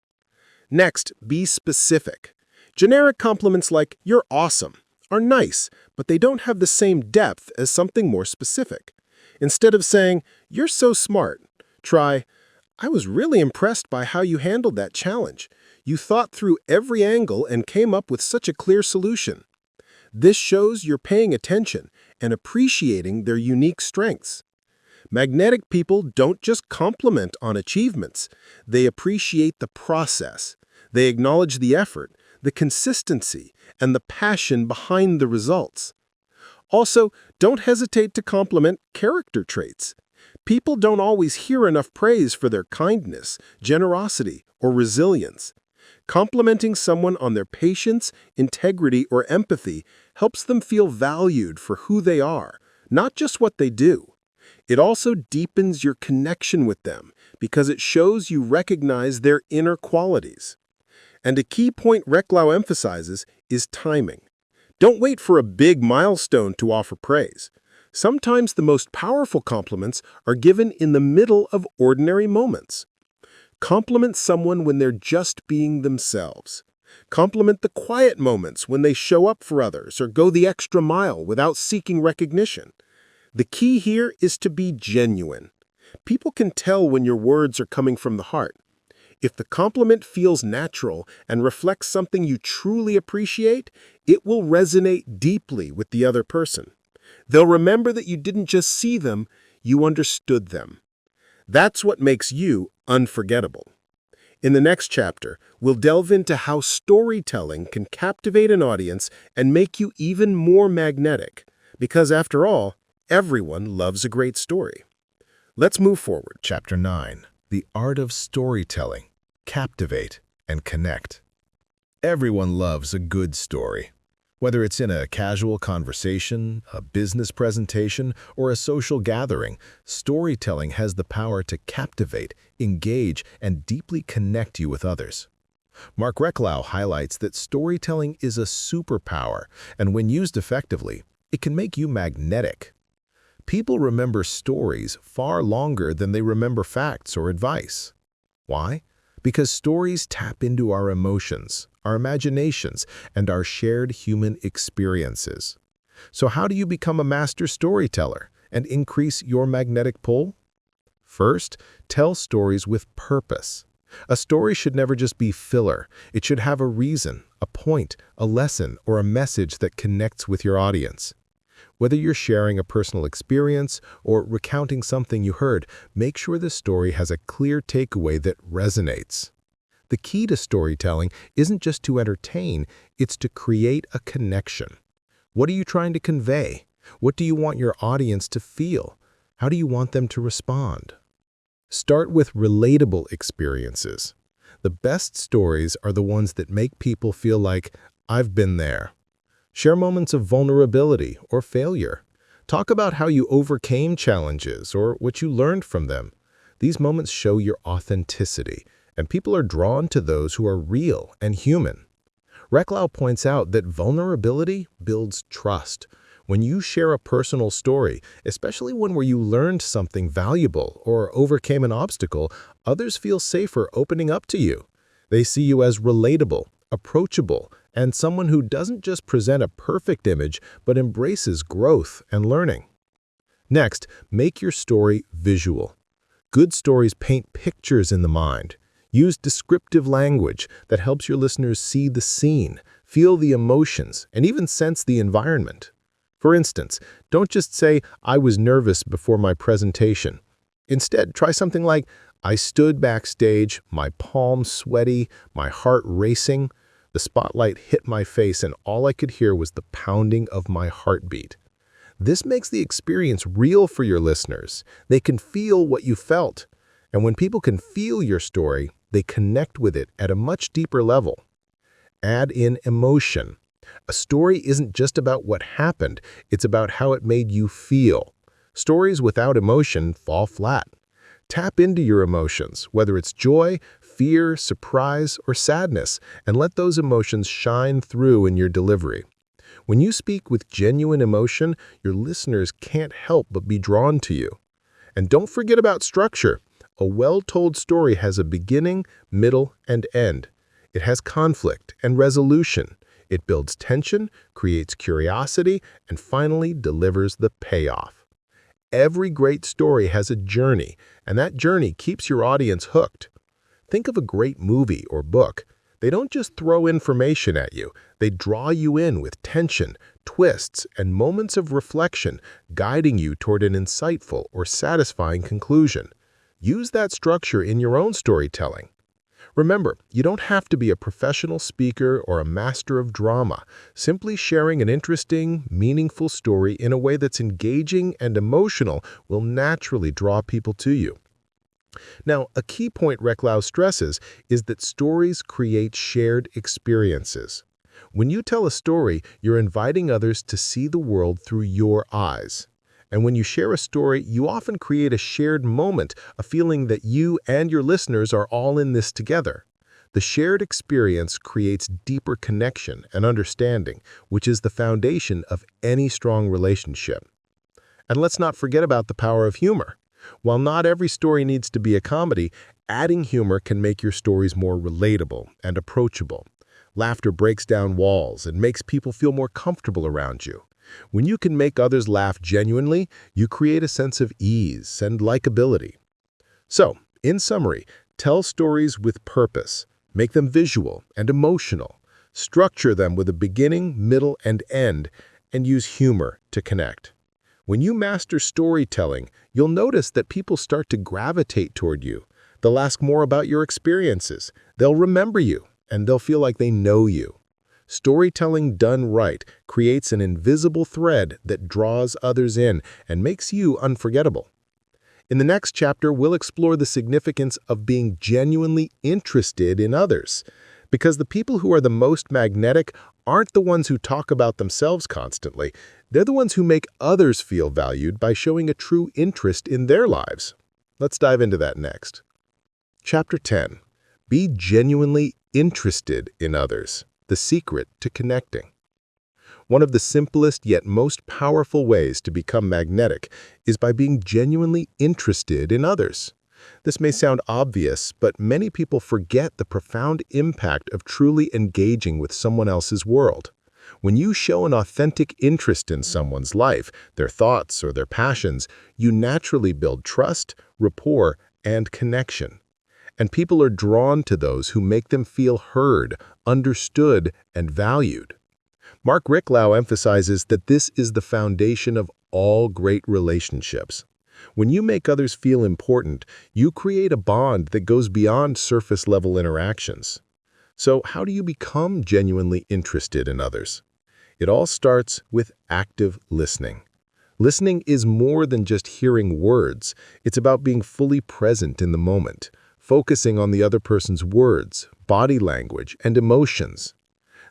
Next, be specific. Generic compliments like "you're awesome" are nice, but they don't have the same depth as something more specific. Instead of saying, "You're so smart," try, "I was really impressed by how you handled that challenge. You thought through every angle and came up with such a clear solution." This shows you're paying attention and appreciating their unique strengths. Magnetic people don't just compliment on achievements. They appreciate the process. They acknowledge the effort, the consistency, and the passion behind the results. Also, don't hesitate to compliment character traits. People don't always hear enough praise for their kindness, generosity, or resilience. Complimenting someone on their patience, integrity, or empathy helps them feel valued for who they are, not just what they do. It also deepens your connection with them because it shows you recognize their inner qualities. And a key point Reklau emphasizes is timing. Don't wait for a big milestone to offer praise. Sometimes the most powerful compliments are given in the middle of ordinary moments. Compliment someone when they're just being themselves. Compliment the quiet moments when they show up for others or go the extra mile without seeking recognition. The key here is to be genuine. People can tell when your words are coming from the heart. If the compliment feels natural and reflects something you truly appreciate, it will resonate deeply with the other person. They'll remember that you didn't just see them, you understood them. That's what makes you unforgettable. In the next chapter, we'll delve into how storytelling can captivate an audience and make you even more magnetic. Because after all, everyone loves a great story. Let's move forward. Chapter 9. The Art of Storytelling. Captivate and Connect. Everyone loves a good story. Whether it's in a casual conversation, a business presentation, or a social gathering, storytelling has the power to captivate, engage, and deeply connect you with others. Marc Reklau highlights that storytelling is a superpower, and when used effectively, it can make you magnetic. People remember stories far longer than they remember facts or advice. Why? Because stories tap into our emotions, our imaginations, and our shared human experiences. So how do you become a master storyteller and increase your magnetic pull? First, tell stories with purpose. A story should never just be filler. It should have a reason, a point, a lesson, or a message that connects with your audience. Whether you're sharing a personal experience or recounting something you heard, make sure the story has a clear takeaway that resonates. The key to storytelling isn't just to entertain, it's to create a connection. What are you trying to convey? What do you want your audience to feel? How do you want them to respond? Start with relatable experiences. The best stories are the ones that make people feel like, "I've been there." Share moments of vulnerability or failure. Talk about how you overcame challenges or what you learned from them. These moments show your authenticity, and people are drawn to those who are real and human. Reklau points out that vulnerability builds trust. When you share a personal story, especially one where you learned something valuable or overcame an obstacle, others feel safer opening up to you. They see you as relatable, approachable, and someone who doesn't just present a perfect image, but embraces growth and learning. Next, make your story visual. Good stories paint pictures in the mind. Use descriptive language that helps your listeners see the scene, feel the emotions, and even sense the environment. For instance, don't just say, "I was nervous before my presentation." Instead, try something like, "I stood backstage, my palms sweaty, my heart racing." The spotlight hit my face and all I could hear was the pounding of my heartbeat. This makes the experience real for your listeners. They can feel what you felt. And when people can feel your story, they connect with it at a much deeper level. Add in emotion. A story isn't just about what happened, it's about how it made you feel. Stories without emotion fall flat. Tap into your emotions, whether it's joy, fear, surprise, or sadness, and let those emotions shine through in your delivery. When you speak with genuine emotion, your listeners can't help but be drawn to you. And don't forget about structure. A well-told story has a beginning, middle, and end. It has conflict and resolution. It builds tension, creates curiosity, and finally delivers the payoff. Every great story has a journey, and that journey keeps your audience hooked. Think of a great movie or book. They don't just throw information at you. They draw you in with tension, twists, and moments of reflection, guiding you toward an insightful or satisfying conclusion. Use that structure in your own storytelling. Remember, you don't have to be a professional speaker or a master of drama. Simply sharing an interesting, meaningful story in a way that's engaging and emotional will naturally draw people to you. Now, a key point Reklau stresses is that stories create shared experiences. When you tell a story, you're inviting others to see the world through your eyes. And when you share a story, you often create a shared moment, a feeling that you and your listeners are all in this together. The shared experience creates deeper connection and understanding, which is the foundation of any strong relationship. And let's not forget about the power of humor. While not every story needs to be a comedy, adding humor can make your stories more relatable and approachable. Laughter breaks down walls and makes people feel more comfortable around you. When you can make others laugh genuinely, you create a sense of ease and likability. So, in summary, tell stories with purpose. Make them visual and emotional. Structure them with a beginning, middle, and end, and use humor to connect. When you master storytelling, you'll notice that people start to gravitate toward you. They'll ask more about your experiences. They'll remember you, and they'll feel like they know you. Storytelling done right creates an invisible thread that draws others in and makes you unforgettable. In the next chapter, we'll explore the significance of being genuinely interested in others. Because the people who are the most magnetic aren't the ones who talk about themselves constantly. They're the ones who make others feel valued by showing a true interest in their lives. Let's dive into that next. Chapter 10. Be genuinely interested in others. The secret to connecting. One of the simplest yet most powerful ways to become magnetic is by being genuinely interested in others. This may sound obvious, but many people forget the profound impact of truly engaging with someone else's world. When you show an authentic interest in someone's life, their thoughts or their passions, you naturally build trust, rapport, and connection. And people are drawn to those who make them feel heard, understood, and valued. Marc Reklau emphasizes that this is the foundation of all great relationships. When you make others feel important, you create a bond that goes beyond surface-level interactions. So how do you become genuinely interested in others? It all starts with active listening. Listening is more than just hearing words. It's about being fully present in the moment, focusing on the other person's words, body language, and emotions.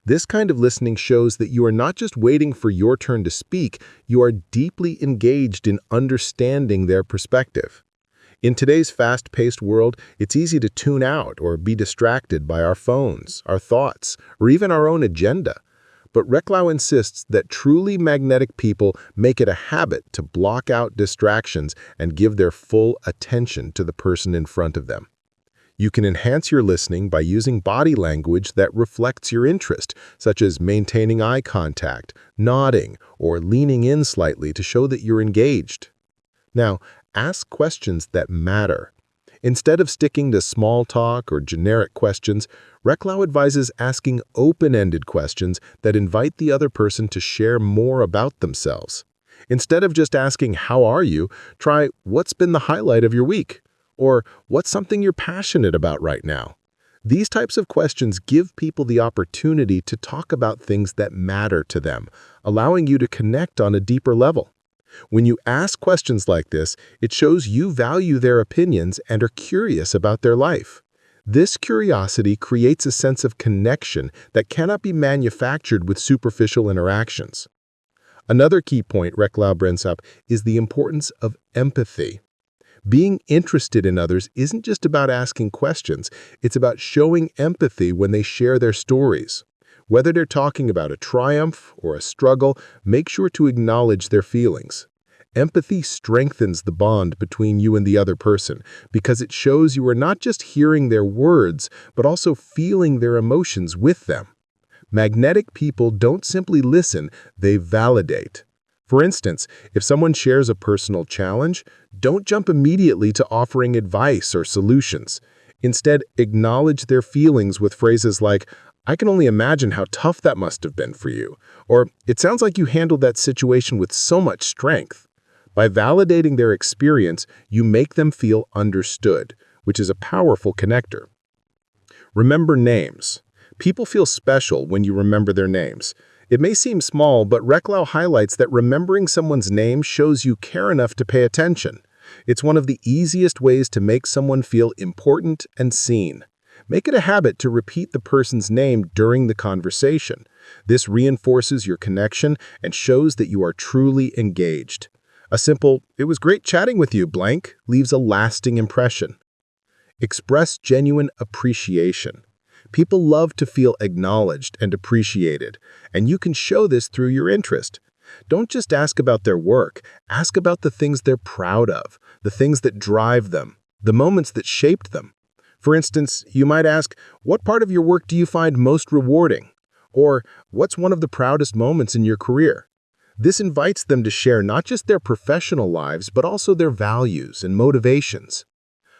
This kind of listening shows that you are not just waiting for your turn to speak, you are deeply engaged in understanding their perspective. In today's fast-paced world, it's easy to tune out or be distracted by our phones, our thoughts, or even our own agenda. But Reklau insists that truly magnetic people make it a habit to block out distractions and give their full attention to the person in front of them. You can enhance your listening by using body language that reflects your interest, such as maintaining eye contact, nodding, or leaning in slightly to show that you're engaged. Now, ask questions that matter. Instead of sticking to small talk or generic questions, Reklau advises asking open-ended questions that invite the other person to share more about themselves. Instead of just asking, "How are you?" try, "What's been the highlight of your week?" Or, "What's something you're passionate about right now?" These types of questions give people the opportunity to talk about things that matter to them, allowing you to connect on a deeper level. When you ask questions like this, it shows you value their opinions and are curious about their life. This curiosity creates a sense of connection that cannot be manufactured with superficial interactions. Another key point Reklau brings up is the importance of empathy. Being interested in others isn't just about asking questions, it's about showing empathy when they share their stories. Whether they're talking about a triumph or a struggle, make sure to acknowledge their feelings. Empathy strengthens the bond between you and the other person because it shows you are not just hearing their words, but also feeling their emotions with them. Magnetic people don't simply listen, they validate. For instance, if someone shares a personal challenge, don't jump immediately to offering advice or solutions. Instead, acknowledge their feelings with phrases like, "I can only imagine how tough that must have been for you," or "It sounds like you handled that situation with so much strength." By validating their experience, you make them feel understood, which is a powerful connector. Remember names. People feel special when you remember their names. It may seem small, but Reklau highlights that remembering someone's name shows you care enough to pay attention. It's one of the easiest ways to make someone feel important and seen. Make it a habit to repeat the person's name during the conversation. This reinforces your connection and shows that you are truly engaged. A simple, "It was great chatting with you, blank," leaves a lasting impression. Express genuine appreciation. People love to feel acknowledged and appreciated, and you can show this through your interest. Don't just ask about their work, ask about the things they're proud of, the things that drive them, the moments that shaped them. For instance, you might ask, "What part of your work do you find most rewarding?" Or, "What's one of the proudest moments in your career?" This invites them to share not just their professional lives, but also their values and motivations.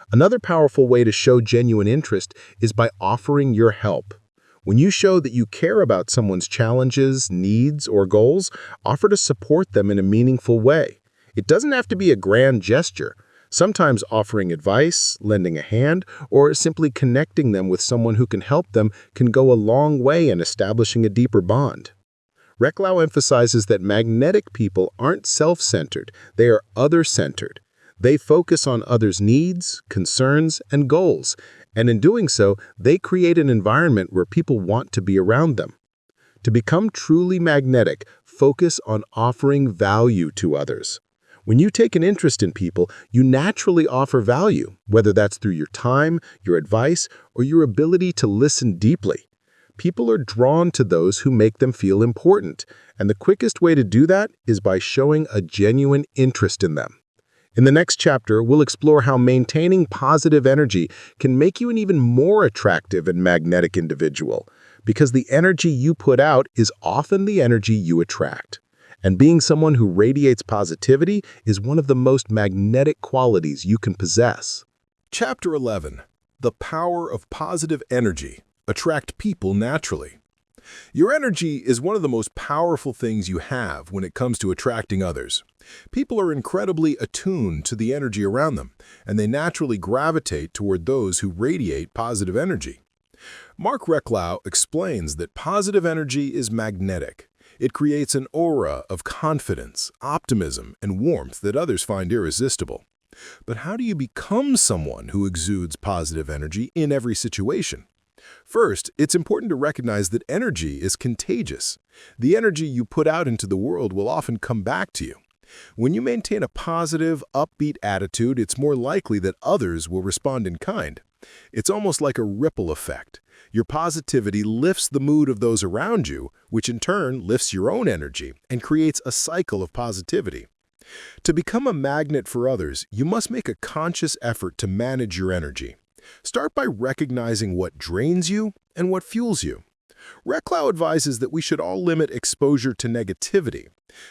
Another powerful way to show genuine interest is by offering your help. When you show that you care about someone's challenges, needs, or goals, offer to support them in a meaningful way. It doesn't have to be a grand gesture. Sometimes offering advice, lending a hand, or simply connecting them with someone who can help them can go a long way in establishing a deeper bond. Reklau emphasizes that magnetic people aren't self-centered, they are other-centered. They focus on others' needs, concerns, and goals, and in doing so, they create an environment where people want to be around them. To become truly magnetic, focus on offering value to others. When you take an interest in people, you naturally offer value, whether that's through your time, your advice, or your ability to listen deeply. People are drawn to those who make them feel important, and the quickest way to do that is by showing a genuine interest in them. In the next chapter, we'll explore how maintaining positive energy can make you an even more attractive and magnetic individual, because the energy you put out is often the energy you attract. And being someone who radiates positivity is one of the most magnetic qualities you can possess. Chapter 11. The Power of Positive Energy. Attract people naturally. Your energy is one of the most powerful things you have when it comes to attracting others. People are incredibly attuned to the energy around them, and they naturally gravitate toward those who radiate positive energy. Marc Reklau explains that positive energy is magnetic. It creates an aura of confidence, optimism, and warmth that others find irresistible. But how do you become someone who exudes positive energy in every situation? First, it's important to recognize that energy is contagious. The energy you put out into the world will often come back to you. When you maintain a positive, upbeat attitude, it's more likely that others will respond in kind. It's almost like a ripple effect. Your positivity lifts the mood of those around you, which in turn lifts your own energy and creates a cycle of positivity. To become a magnet for others, you must make a conscious effort to manage your energy. Start by recognizing what drains you and what fuels you. Reklau advises that we should all limit exposure to negativity.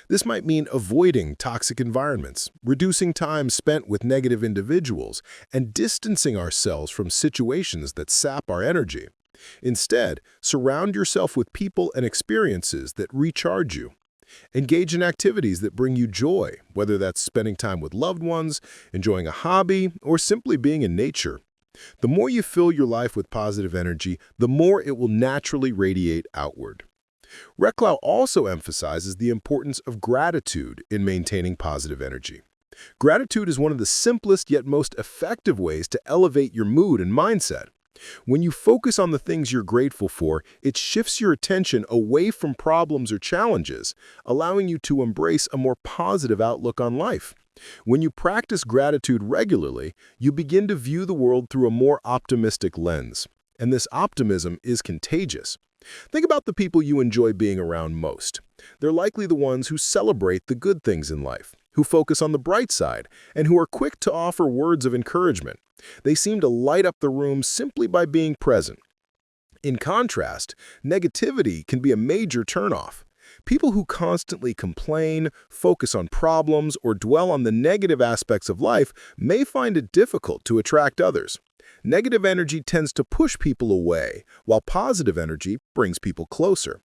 This might mean avoiding toxic environments, reducing time spent with negative individuals, and distancing ourselves from situations that sap our energy. Instead, surround yourself with people and experiences that recharge you. Engage in activities that bring you joy, whether that's spending time with loved ones, enjoying a hobby, or simply being in nature. The more you fill your life with positive energy, the more it will naturally radiate outward. Reklau also emphasizes the importance of gratitude in maintaining positive energy. Gratitude is one of the simplest yet most effective ways to elevate your mood and mindset. When you focus on the things you're grateful for, it shifts your attention away from problems or challenges, allowing you to embrace a more positive outlook on life. When you practice gratitude regularly, you begin to view the world through a more optimistic lens. And this optimism is contagious. Think about the people you enjoy being around most. They're likely the ones who celebrate the good things in life, who focus on the bright side, and who are quick to offer words of encouragement. They seem to light up the room simply by being present. In contrast, negativity can be a major turnoff. People who constantly complain, focus on problems, or dwell on the negative aspects of life may find it difficult to attract others. Negative energy tends to push people away, while positive energy brings people closer.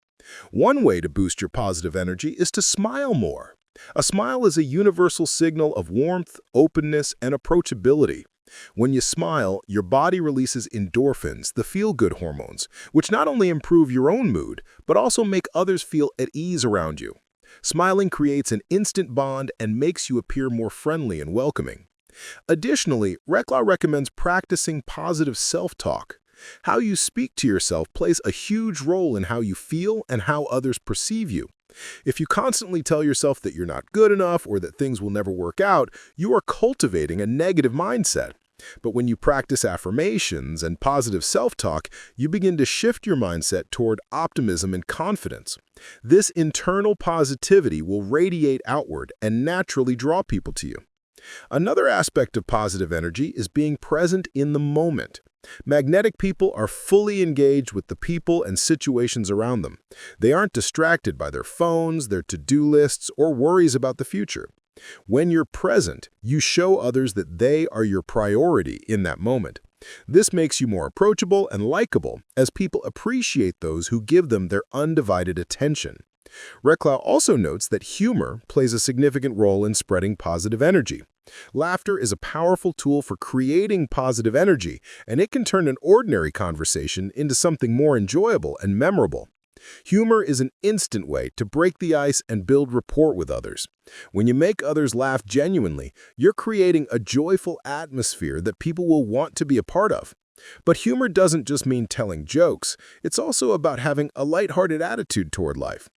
One way to boost your positive energy is to smile more. A smile is a universal signal of warmth, openness, and approachability. When you smile, your body releases endorphins, the feel-good hormones, which not only improve your own mood, but also make others feel at ease around you. Smiling creates an instant bond and makes you appear more friendly and welcoming. Additionally, Reklau recommends practicing positive self-talk. How you speak to yourself plays a huge role in how you feel and how others perceive you. If you constantly tell yourself that you're not good enough or that things will never work out, you are cultivating a negative mindset. But when you practice affirmations and positive self-talk, you begin to shift your mindset toward optimism and confidence. This internal positivity will radiate outward and naturally draw people to you. Another aspect of positive energy is being present in the moment. Magnetic people are fully engaged with the people and situations around them. They aren't distracted by their phones, their to-do lists, or worries about the future. When you're present, you show others that they are your priority in that moment. This makes you more approachable and likable, as people appreciate those who give them their undivided attention. Reklau also notes that humor plays a significant role in spreading positive energy. Laughter is a powerful tool for creating positive energy, and it can turn an ordinary conversation into something more enjoyable and memorable. Humor is an instant way to break the ice and build rapport with others. When you make others laugh genuinely, you're creating a joyful atmosphere that people will want to be a part of. But humor doesn't just mean telling jokes. It's also about having a lighthearted attitude toward life.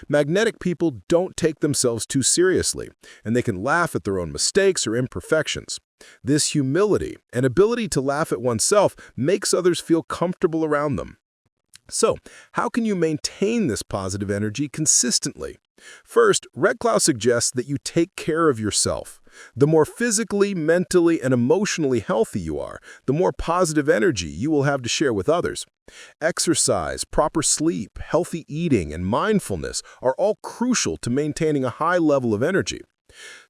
Magnetic people don't take themselves too seriously, and they can laugh at their own mistakes or imperfections. This humility and ability to laugh at oneself makes others feel comfortable around them. So, how can you maintain this positive energy consistently? First, Reklau suggests that you take care of yourself. The more physically, mentally, and emotionally healthy you are, the more positive energy you will have to share with others. Exercise, proper sleep, healthy eating, and mindfulness are all crucial to maintaining a high level of energy.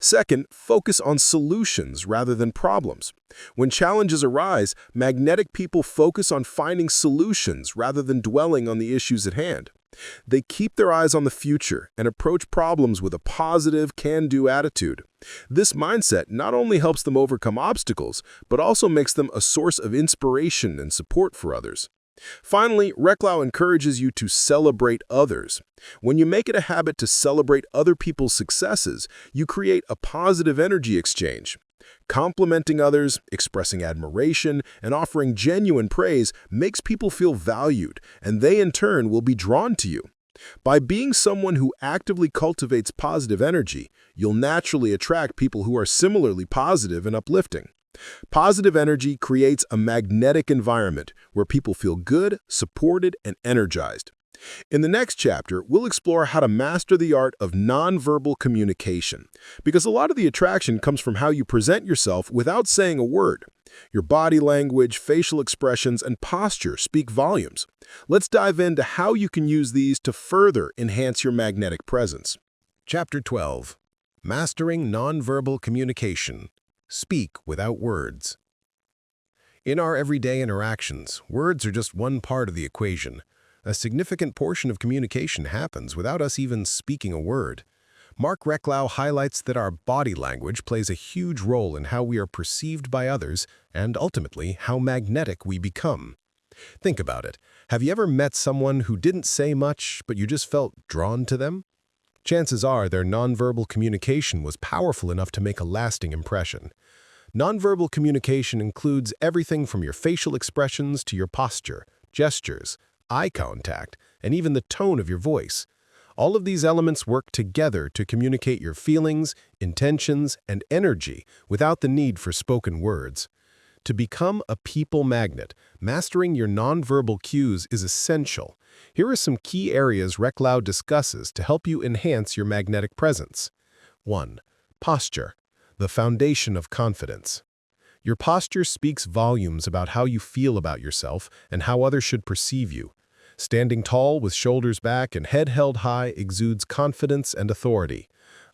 Second, focus on solutions rather than problems. When challenges arise, magnetic people focus on finding solutions rather than dwelling on the issues at hand. They keep their eyes on the future and approach problems with a positive, can-do attitude. This mindset not only helps them overcome obstacles, but also makes them a source of inspiration and support for others. Finally, Reklau encourages you to celebrate others. When you make it a habit to celebrate other people's successes, you create a positive energy exchange. Complimenting others, expressing admiration, and offering genuine praise makes people feel valued, and they in turn will be drawn to you. By being someone who actively cultivates positive energy, you'll naturally attract people who are similarly positive and uplifting. Positive energy creates a magnetic environment where people feel good, supported, and energized. In the next chapter, we'll explore how to master the art of nonverbal communication, because a lot of the attraction comes from how you present yourself without saying a word. Your body language, facial expressions, and posture speak volumes. Let's dive into how you can use these to further enhance your magnetic presence. Chapter 12. Mastering Nonverbal Communication. Speak without words. In our everyday interactions, words are just one part of the equation. A significant portion of communication happens without us even speaking a word. Marc Reklau highlights that our body language plays a huge role in how we are perceived by others and, ultimately, how magnetic we become. Think about it. Have you ever met someone who didn't say much, but you just felt drawn to them? Chances are their nonverbal communication was powerful enough to make a lasting impression. Nonverbal communication includes everything from your facial expressions to your posture, gestures, eye contact, and even the tone of your voice. All of these elements work together to communicate your feelings, intentions, and energy without the need for spoken words. To become a people magnet, mastering your nonverbal cues is essential. Here are some key areas Reklau discusses to help you enhance your magnetic presence. 1. Posture, the foundation of confidence. Your posture speaks volumes about how you feel about yourself and how others should perceive you. Standing tall with shoulders back and head held high exudes confidence and authority.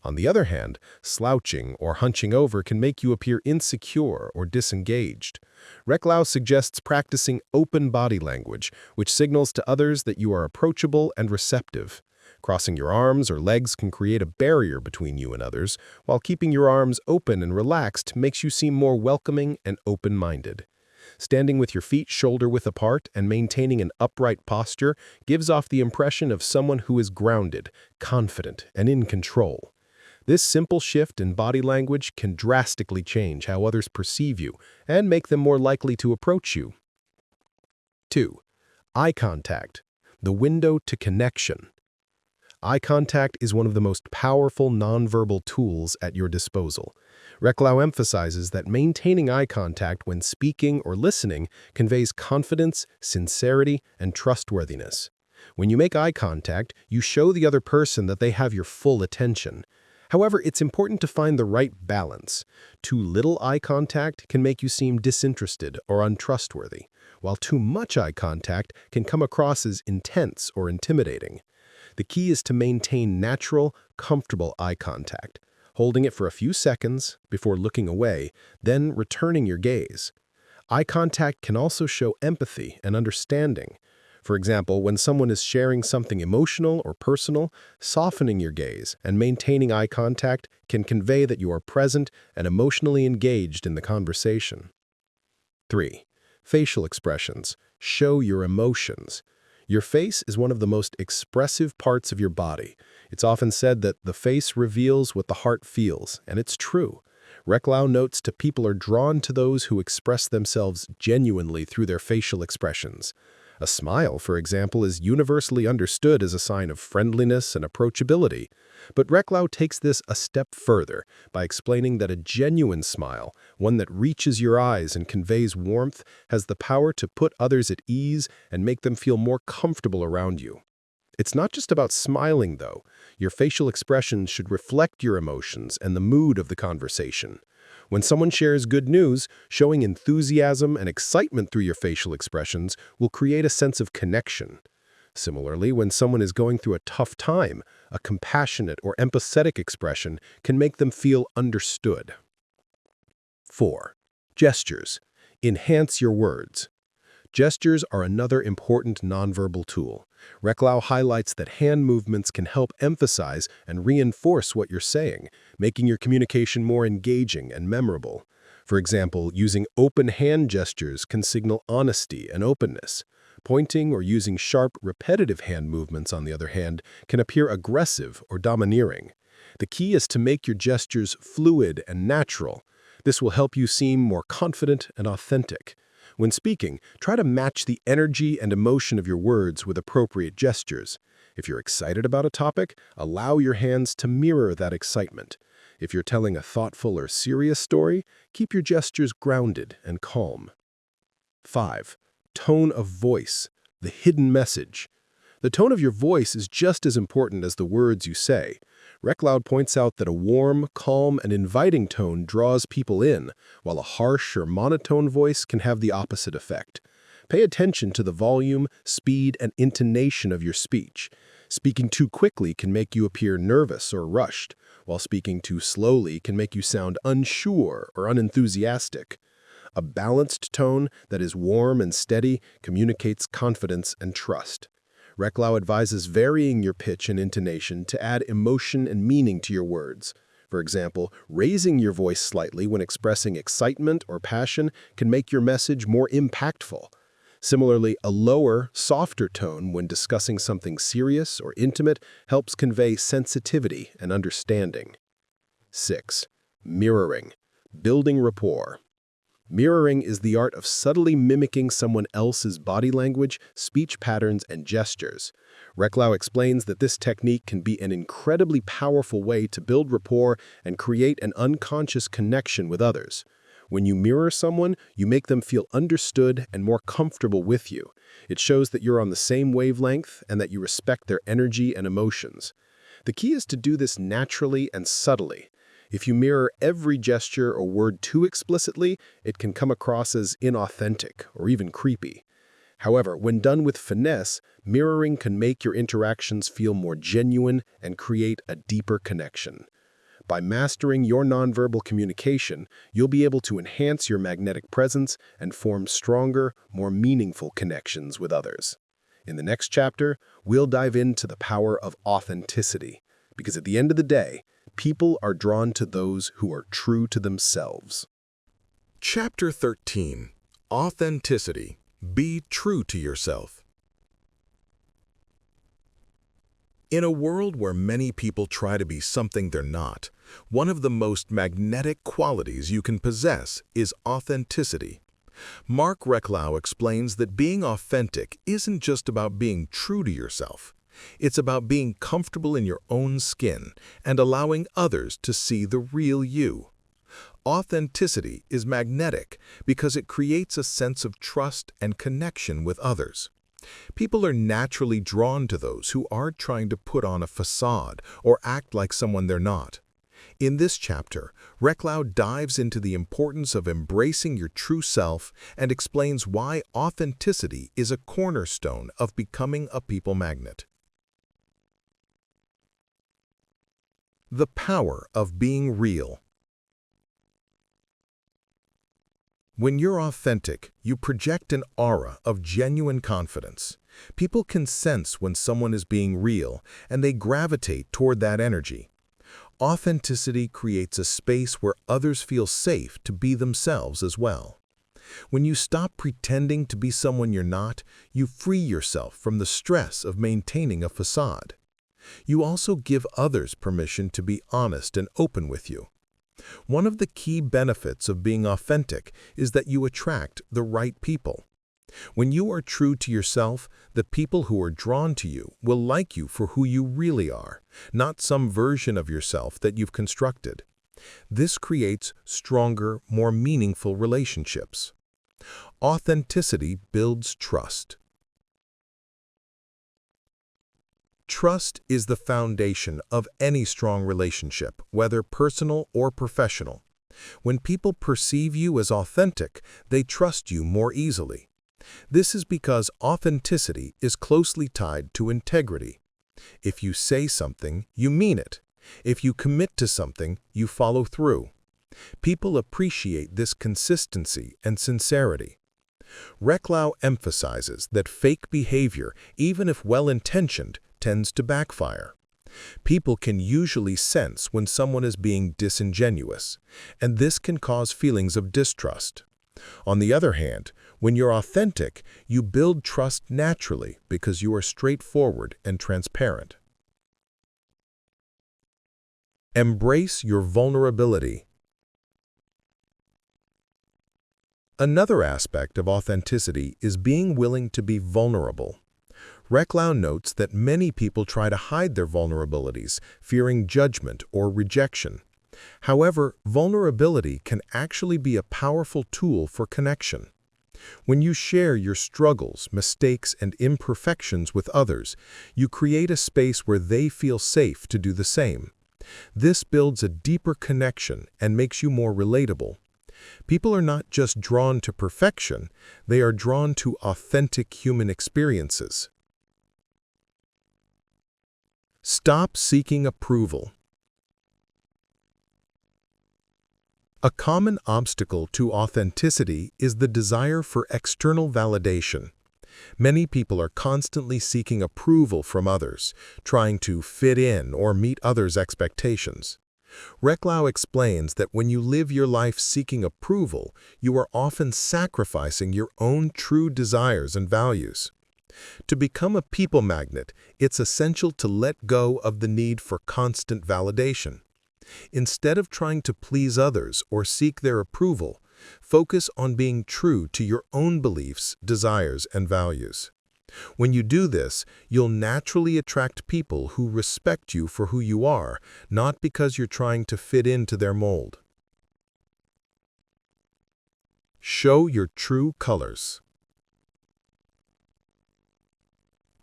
On the other hand, slouching or hunching over can make you appear insecure or disengaged. Reklau suggests practicing open body language, which signals to others that you are approachable and receptive. Crossing your arms or legs can create a barrier between you and others, while keeping your arms open and relaxed makes you seem more welcoming and open-minded. Standing with your feet shoulder-width apart and maintaining an upright posture gives off the impression of someone who is grounded, confident, and in control. This simple shift in body language can drastically change how others perceive you and make them more likely to approach you. 2. Eye contact, the window to connection. Eye contact is one of the most powerful nonverbal tools at your disposal. Reklau emphasizes that maintaining eye contact when speaking or listening conveys confidence, sincerity, and trustworthiness. When you make eye contact, you show the other person that they have your full attention. However, it's important to find the right balance. Too little eye contact can make you seem disinterested or untrustworthy, while too much eye contact can come across as intense or intimidating. The key is to maintain natural, comfortable eye contact, holding it for a few seconds before looking away, then returning your gaze. Eye contact can also show empathy and understanding. For example, when someone is sharing something emotional or personal, softening your gaze and maintaining eye contact can convey that you are present and emotionally engaged in the conversation. 3. Facial expressions. Show your emotions. Your face is one of the most expressive parts of your body. It's often said that the face reveals what the heart feels, and it's true. Reklau notes that people are drawn to those who express themselves genuinely through their facial expressions. A smile, for example, is universally understood as a sign of friendliness and approachability. But Reklau takes this a step further by explaining that a genuine smile, one that reaches your eyes and conveys warmth, has the power to put others at ease and make them feel more comfortable around you. It's not just about smiling, though. Your facial expressions should reflect your emotions and the mood of the conversation. When someone shares good news, showing enthusiasm and excitement through your facial expressions will create a sense of connection. Similarly, when someone is going through a tough time, a compassionate or empathetic expression can make them feel understood. 4. Gestures. Enhance your words. Gestures are another important nonverbal tool. Reklau highlights that hand movements can help emphasize and reinforce what you're saying, making your communication more engaging and memorable. For example, using open hand gestures can signal honesty and openness. Pointing or using sharp, repetitive hand movements, on the other hand, can appear aggressive or domineering. The key is to make your gestures fluid and natural. This will help you seem more confident and authentic. When speaking, try to match the energy and emotion of your words with appropriate gestures. If you're excited about a topic, allow your hands to mirror that excitement. If you're telling a thoughtful or serious story, keep your gestures grounded and calm. 5. Tone of voice, the hidden message. The tone of your voice is just as important as the words you say. Reklau points out that a warm, calm, and inviting tone draws people in, while a harsh or monotone voice can have the opposite effect. Pay attention to the volume, speed, and intonation of your speech. Speaking too quickly can make you appear nervous or rushed, while speaking too slowly can make you sound unsure or unenthusiastic. A balanced tone that is warm and steady communicates confidence and trust. Reklau advises varying your pitch and intonation to add emotion and meaning to your words. For example, raising your voice slightly when expressing excitement or passion can make your message more impactful. Similarly, a lower, softer tone when discussing something serious or intimate helps convey sensitivity and understanding. 6. Mirroring. Building rapport. Mirroring is the art of subtly mimicking someone else's body language, speech patterns, and gestures. Reklau explains that this technique can be an incredibly powerful way to build rapport and create an unconscious connection with others. When you mirror someone, you make them feel understood and more comfortable with you. It shows that you're on the same wavelength and that you respect their energy and emotions. The key is to do this naturally and subtly. If you mirror every gesture or word too explicitly, it can come across as inauthentic or even creepy. However, when done with finesse, mirroring can make your interactions feel more genuine and create a deeper connection. By mastering your nonverbal communication, you'll be able to enhance your magnetic presence and form stronger, more meaningful connections with others. In the next chapter, we'll dive into the power of authenticity, because at the end of the day, people are drawn to those who are true to themselves. Chapter 13. Authenticity. Be true to yourself. In a world where many people try to be something they're not, one of the most magnetic qualities you can possess is authenticity. Marc Reklau explains that being authentic isn't just about being true to yourself. It's about being comfortable in your own skin and allowing others to see the real you. Authenticity is magnetic because it creates a sense of trust and connection with others. People are naturally drawn to those who aren't trying to put on a facade or act like someone they're not. In this chapter, Reklau dives into the importance of embracing your true self and explains why authenticity is a cornerstone of becoming a people magnet. The power of being real. When you're authentic, you project an aura of genuine confidence. People can sense when someone is being real, and they gravitate toward that energy. Authenticity creates a space where others feel safe to be themselves as well. When you stop pretending to be someone you're not, you free yourself from the stress of maintaining a facade. You also give others permission to be honest and open with you. One of the key benefits of being authentic is that you attract the right people. When you are true to yourself, the people who are drawn to you will like you for who you really are, not some version of yourself that you've constructed. This creates stronger, more meaningful relationships. Authenticity builds trust. Trust is the foundation of any strong relationship, whether personal or professional. When people perceive you as authentic, they trust you more easily. This is because authenticity is closely tied to integrity. If you say something, you mean it. If you commit to something, you follow through. People appreciate this consistency and sincerity. Reklau emphasizes that fake behavior, even if well-intentioned, tends to backfire. People can usually sense when someone is being disingenuous, and this can cause feelings of distrust. On the other hand, when you're authentic, you build trust naturally because you are straightforward and transparent. Embrace your vulnerability. Another aspect of authenticity is being willing to be vulnerable. Reklau notes that many people try to hide their vulnerabilities, fearing judgment or rejection. However, vulnerability can actually be a powerful tool for connection. When you share your struggles, mistakes, and imperfections with others, you create a space where they feel safe to do the same. This builds a deeper connection and makes you more relatable. People are not just drawn to perfection, they are drawn to authentic human experiences. Stop seeking approval. A common obstacle to authenticity is the desire for external validation. Many people are constantly seeking approval from others, trying to fit in or meet others' expectations. Reklau explains that when you live your life seeking approval, you are often sacrificing your own true desires and values. To become a people magnet, it's essential to let go of the need for constant validation. Instead of trying to please others or seek their approval, focus on being true to your own beliefs, desires, and values. When you do this, you'll naturally attract people who respect you for who you are, not because you're trying to fit into their mold. Show your true colors.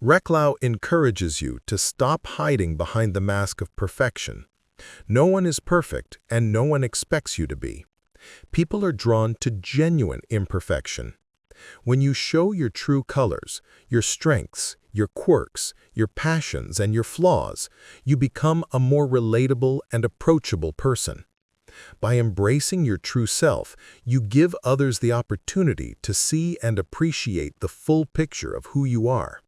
Reklau encourages you to stop hiding behind the mask of perfection. No one is perfect, and no one expects you to be. People are drawn to genuine imperfection. When you show your true colors, your strengths, your quirks, your passions, and your flaws, you become a more relatable and approachable person. By embracing your true self, you give others the opportunity to see and appreciate the full picture of who you are.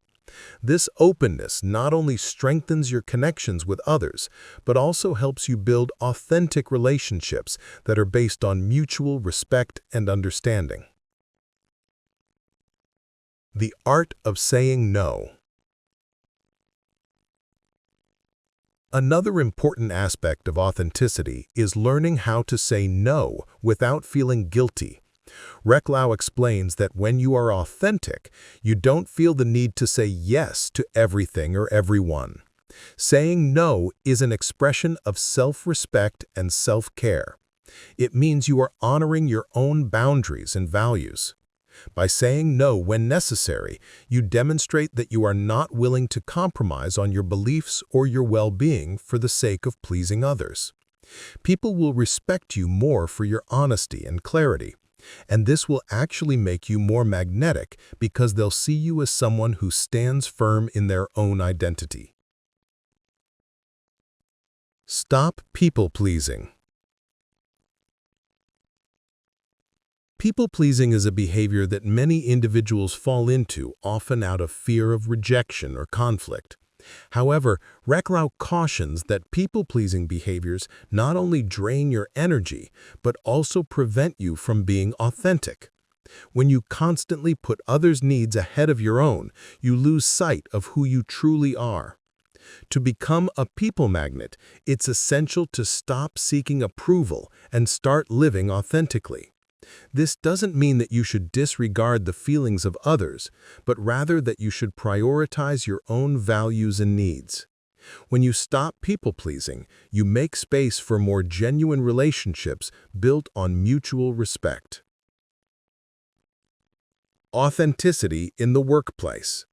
This openness not only strengthens your connections with others, but also helps you build authentic relationships that are based on mutual respect and understanding. The art of saying no. Another important aspect of authenticity is learning how to say no without feeling guilty. Reklau explains that when you are authentic, you don't feel the need to say yes to everything or everyone. Saying no is an expression of self-respect and self-care. It means you are honoring your own boundaries and values. By saying no when necessary, you demonstrate that you are not willing to compromise on your beliefs or your well-being for the sake of pleasing others. People will respect you more for your honesty and clarity. And this will actually make you more magnetic because they'll see you as someone who stands firm in their own identity. Stop people-pleasing. People-pleasing is a behavior that many individuals fall into, often out of fear of rejection or conflict. However, Reklau cautions that people-pleasing behaviors not only drain your energy, but also prevent you from being authentic. When you constantly put others' needs ahead of your own, you lose sight of who you truly are. To become a people magnet, it's essential to stop seeking approval and start living authentically. This doesn't mean that you should disregard the feelings of others, but rather that you should prioritize your own values and needs. When you stop people-pleasing, you make space for more genuine relationships built on mutual respect. Authenticity in the workplace.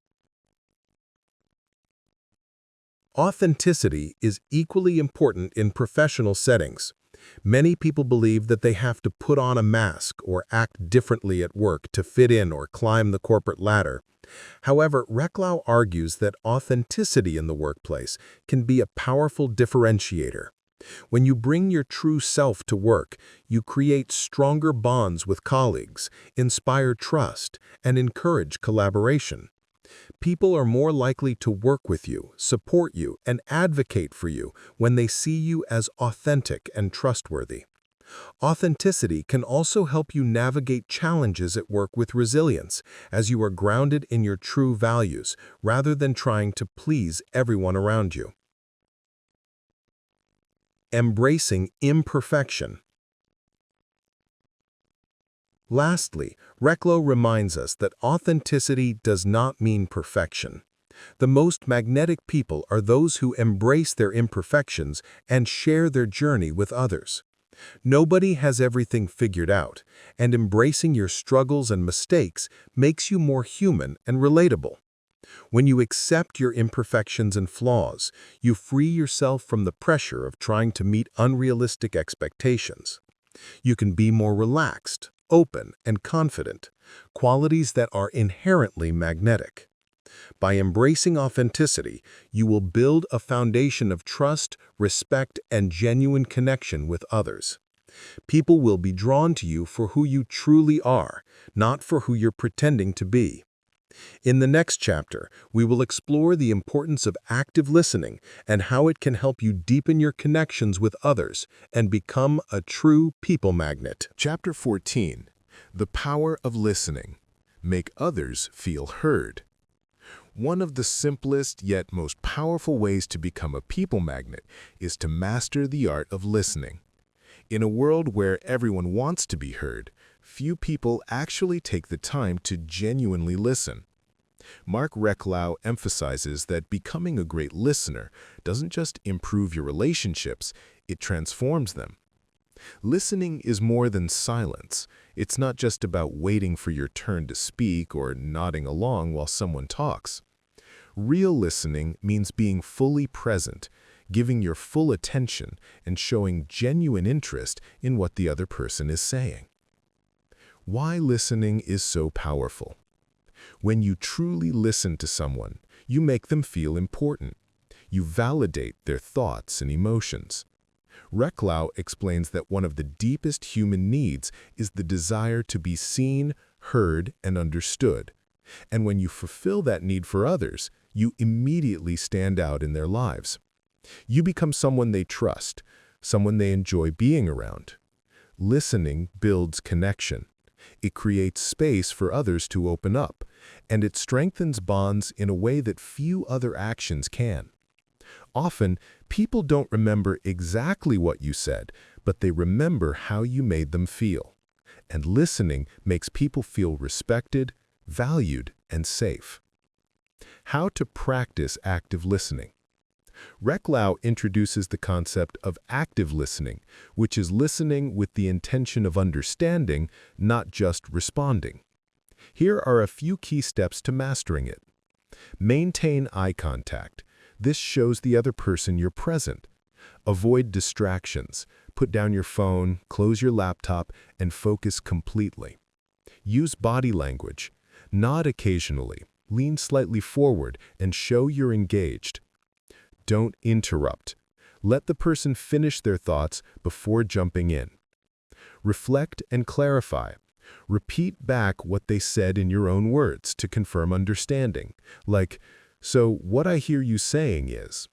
Authenticity is equally important in professional settings. Many people believe that they have to put on a mask or act differently at work to fit in or climb the corporate ladder. However, Reklau argues that authenticity in the workplace can be a powerful differentiator. When you bring your true self to work, you create stronger bonds with colleagues, inspire trust, and encourage collaboration. People are more likely to work with you, support you, and advocate for you when they see you as authentic and trustworthy. Authenticity can also help you navigate challenges at work with resilience, as you are grounded in your true values rather than trying to please everyone around you. Embracing imperfection. Lastly, Reklau reminds us that authenticity does not mean perfection. The most magnetic people are those who embrace their imperfections and share their journey with others. Nobody has everything figured out, and embracing your struggles and mistakes makes you more human and relatable. When you accept your imperfections and flaws, you free yourself from the pressure of trying to meet unrealistic expectations. You can be more relaxed, open, and confident, qualities that are inherently magnetic. By embracing authenticity, you will build a foundation of trust, respect, and genuine connection with others. People will be drawn to you for who you truly are, not for who you're pretending to be. In the next chapter, we will explore the importance of active listening and how it can help you deepen your connections with others and become a true people magnet. Chapter 14. The Power of Listening. Make others feel heard. One of the simplest yet most powerful ways to become a people magnet is to master the art of listening. In a world where everyone wants to be heard, few people actually take the time to genuinely listen. Marc Reklau emphasizes that becoming a great listener doesn't just improve your relationships, it transforms them. Listening is more than silence. It's not just about waiting for your turn to speak or nodding along while someone talks. Real listening means being fully present, giving your full attention, and showing genuine interest in what the other person is saying. Why listening is so powerful. When you truly listen to someone, you make them feel important. You validate their thoughts and emotions. Reklau explains that one of the deepest human needs is the desire to be seen, heard, and understood. And when you fulfill that need for others, you immediately stand out in their lives. You become someone they trust, someone they enjoy being around. Listening builds connection. It creates space for others to open up, and it strengthens bonds in a way that few other actions can. Often, people don't remember exactly what you said, but they remember how you made them feel. And listening makes people feel respected, valued, and safe. How to practice active listening. Reklau introduces the concept of active listening, which is listening with the intention of understanding, not just responding. Here are a few key steps to mastering it. Maintain eye contact. This shows the other person you're present. Avoid distractions. Put down your phone, close your laptop, and focus completely. Use body language. Nod occasionally, lean slightly forward, and show you're engaged. Don't interrupt. Let the person finish their thoughts before jumping in. Reflect and clarify. Repeat back what they said in your own words to confirm understanding, like, "So what I hear you saying is."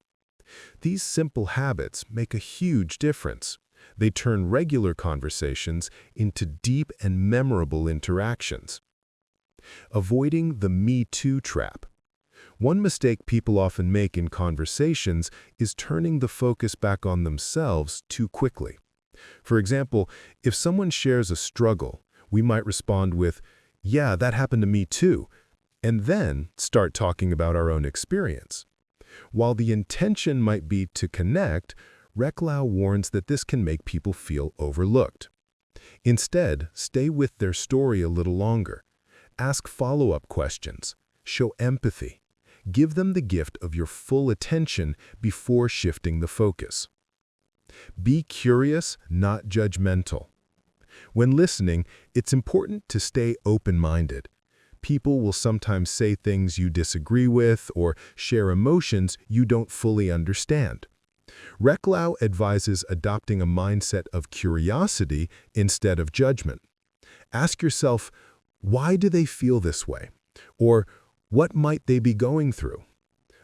These simple habits make a huge difference. They turn regular conversations into deep and memorable interactions. Avoiding the "me too" trap. One mistake people often make in conversations is turning the focus back on themselves too quickly. For example, if someone shares a struggle, we might respond with, "Yeah, that happened to me too," and then start talking about our own experience. While the intention might be to connect, Reklau warns that this can make people feel overlooked. Instead, stay with their story a little longer. Ask follow-up questions. Show empathy. Give them the gift of your full attention before shifting the focus. Be curious, not judgmental. When listening, it's important to stay open-minded. People will sometimes say things you disagree with or share emotions you don't fully understand. Reklau advises adopting a mindset of curiosity instead of judgment. Ask yourself, why do they feel this way? Or what might they be going through?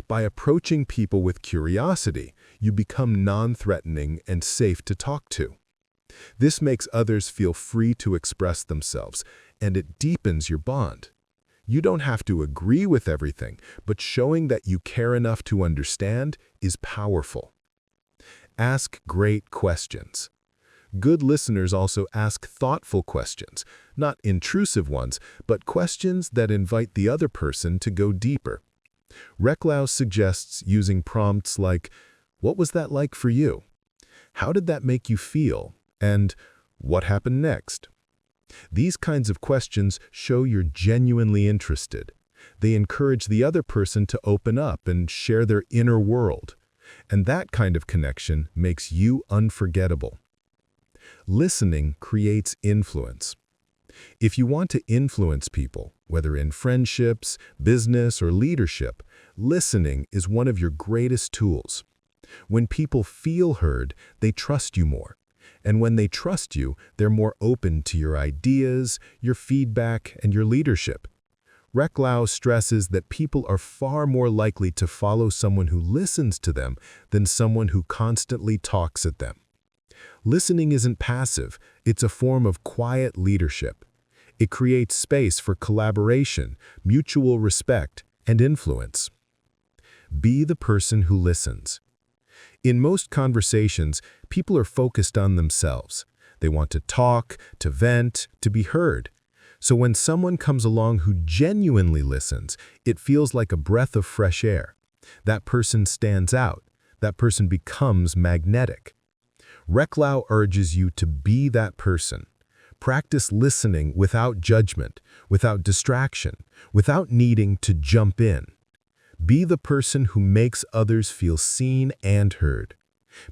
By approaching people with curiosity, you become non-threatening and safe to talk to. This makes others feel free to express themselves, and it deepens your bond. You don't have to agree with everything, but showing that you care enough to understand is powerful. Ask great questions. Good listeners also ask thoughtful questions, not intrusive ones, but questions that invite the other person to go deeper. Reklau suggests using prompts like, "What was that like for you? How did that make you feel? And what happened next?" These kinds of questions show you're genuinely interested. They encourage the other person to open up and share their inner world. And that kind of connection makes you unforgettable. Listening creates influence. If you want to influence people, whether in friendships, business, or leadership, listening is one of your greatest tools. When people feel heard, they trust you more. And when they trust you, they're more open to your ideas, your feedback, and your leadership. Reklau stresses that people are far more likely to follow someone who listens to them than someone who constantly talks at them. Listening isn't passive, it's a form of quiet leadership. It creates space for collaboration, mutual respect, and influence. Be the person who listens. In most conversations, people are focused on themselves. They want to talk, to vent, to be heard. So when someone comes along who genuinely listens, it feels like a breath of fresh air. That person stands out. That person becomes magnetic. Reklau urges you to be that person. Practice listening without judgment, without distraction, without needing to jump in. Be the person who makes others feel seen and heard.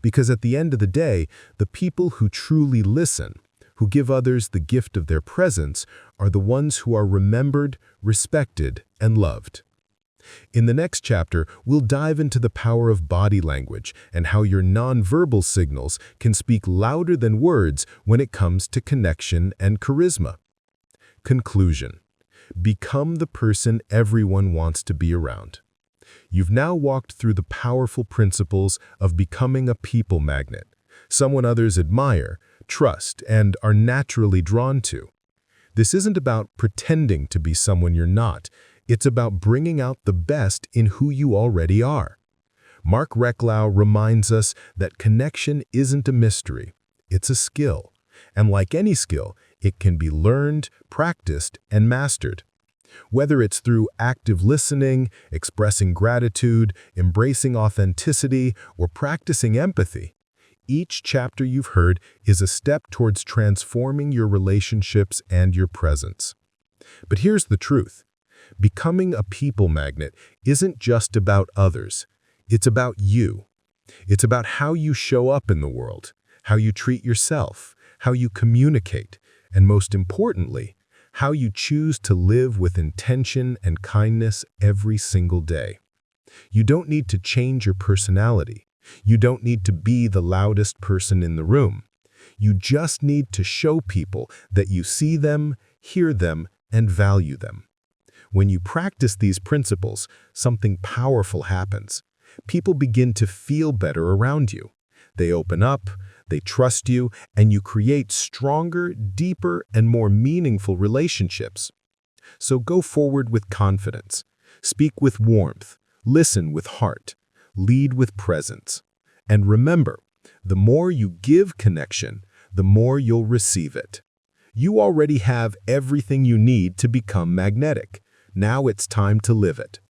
Because at the end of the day, the people who truly listen, who give others the gift of their presence, are the ones who are remembered, respected, and loved. In the next chapter, we'll dive into the power of body language and how your nonverbal signals can speak louder than words when it comes to connection and charisma. Conclusion: become the person everyone wants to be around. You've now walked through the powerful principles of becoming a people magnet, someone others admire, trust, and are naturally drawn to. This isn't about pretending to be someone you're not. It's about bringing out the best in who you already are. Marc Reklau reminds us that connection isn't a mystery, it's a skill. And like any skill, it can be learned, practiced, and mastered. Whether it's through active listening, expressing gratitude, embracing authenticity, or practicing empathy, each chapter you've heard is a step towards transforming your relationships and your presence. But here's the truth. Becoming a people magnet isn't just about others. It's about you. It's about how you show up in the world, how you treat yourself, how you communicate, and most importantly, how you choose to live with intention and kindness every single day. You don't need to change your personality. You don't need to be the loudest person in the room. You just need to show people that you see them, hear them, and value them. When you practice these principles, something powerful happens. People begin to feel better around you. They open up, they trust you, and you create stronger, deeper, and more meaningful relationships. So go forward with confidence. Speak with warmth. Listen with heart. Lead with presence. And remember, the more you give connection, the more you'll receive it. You already have everything you need to become magnetic. Now it's time to live it.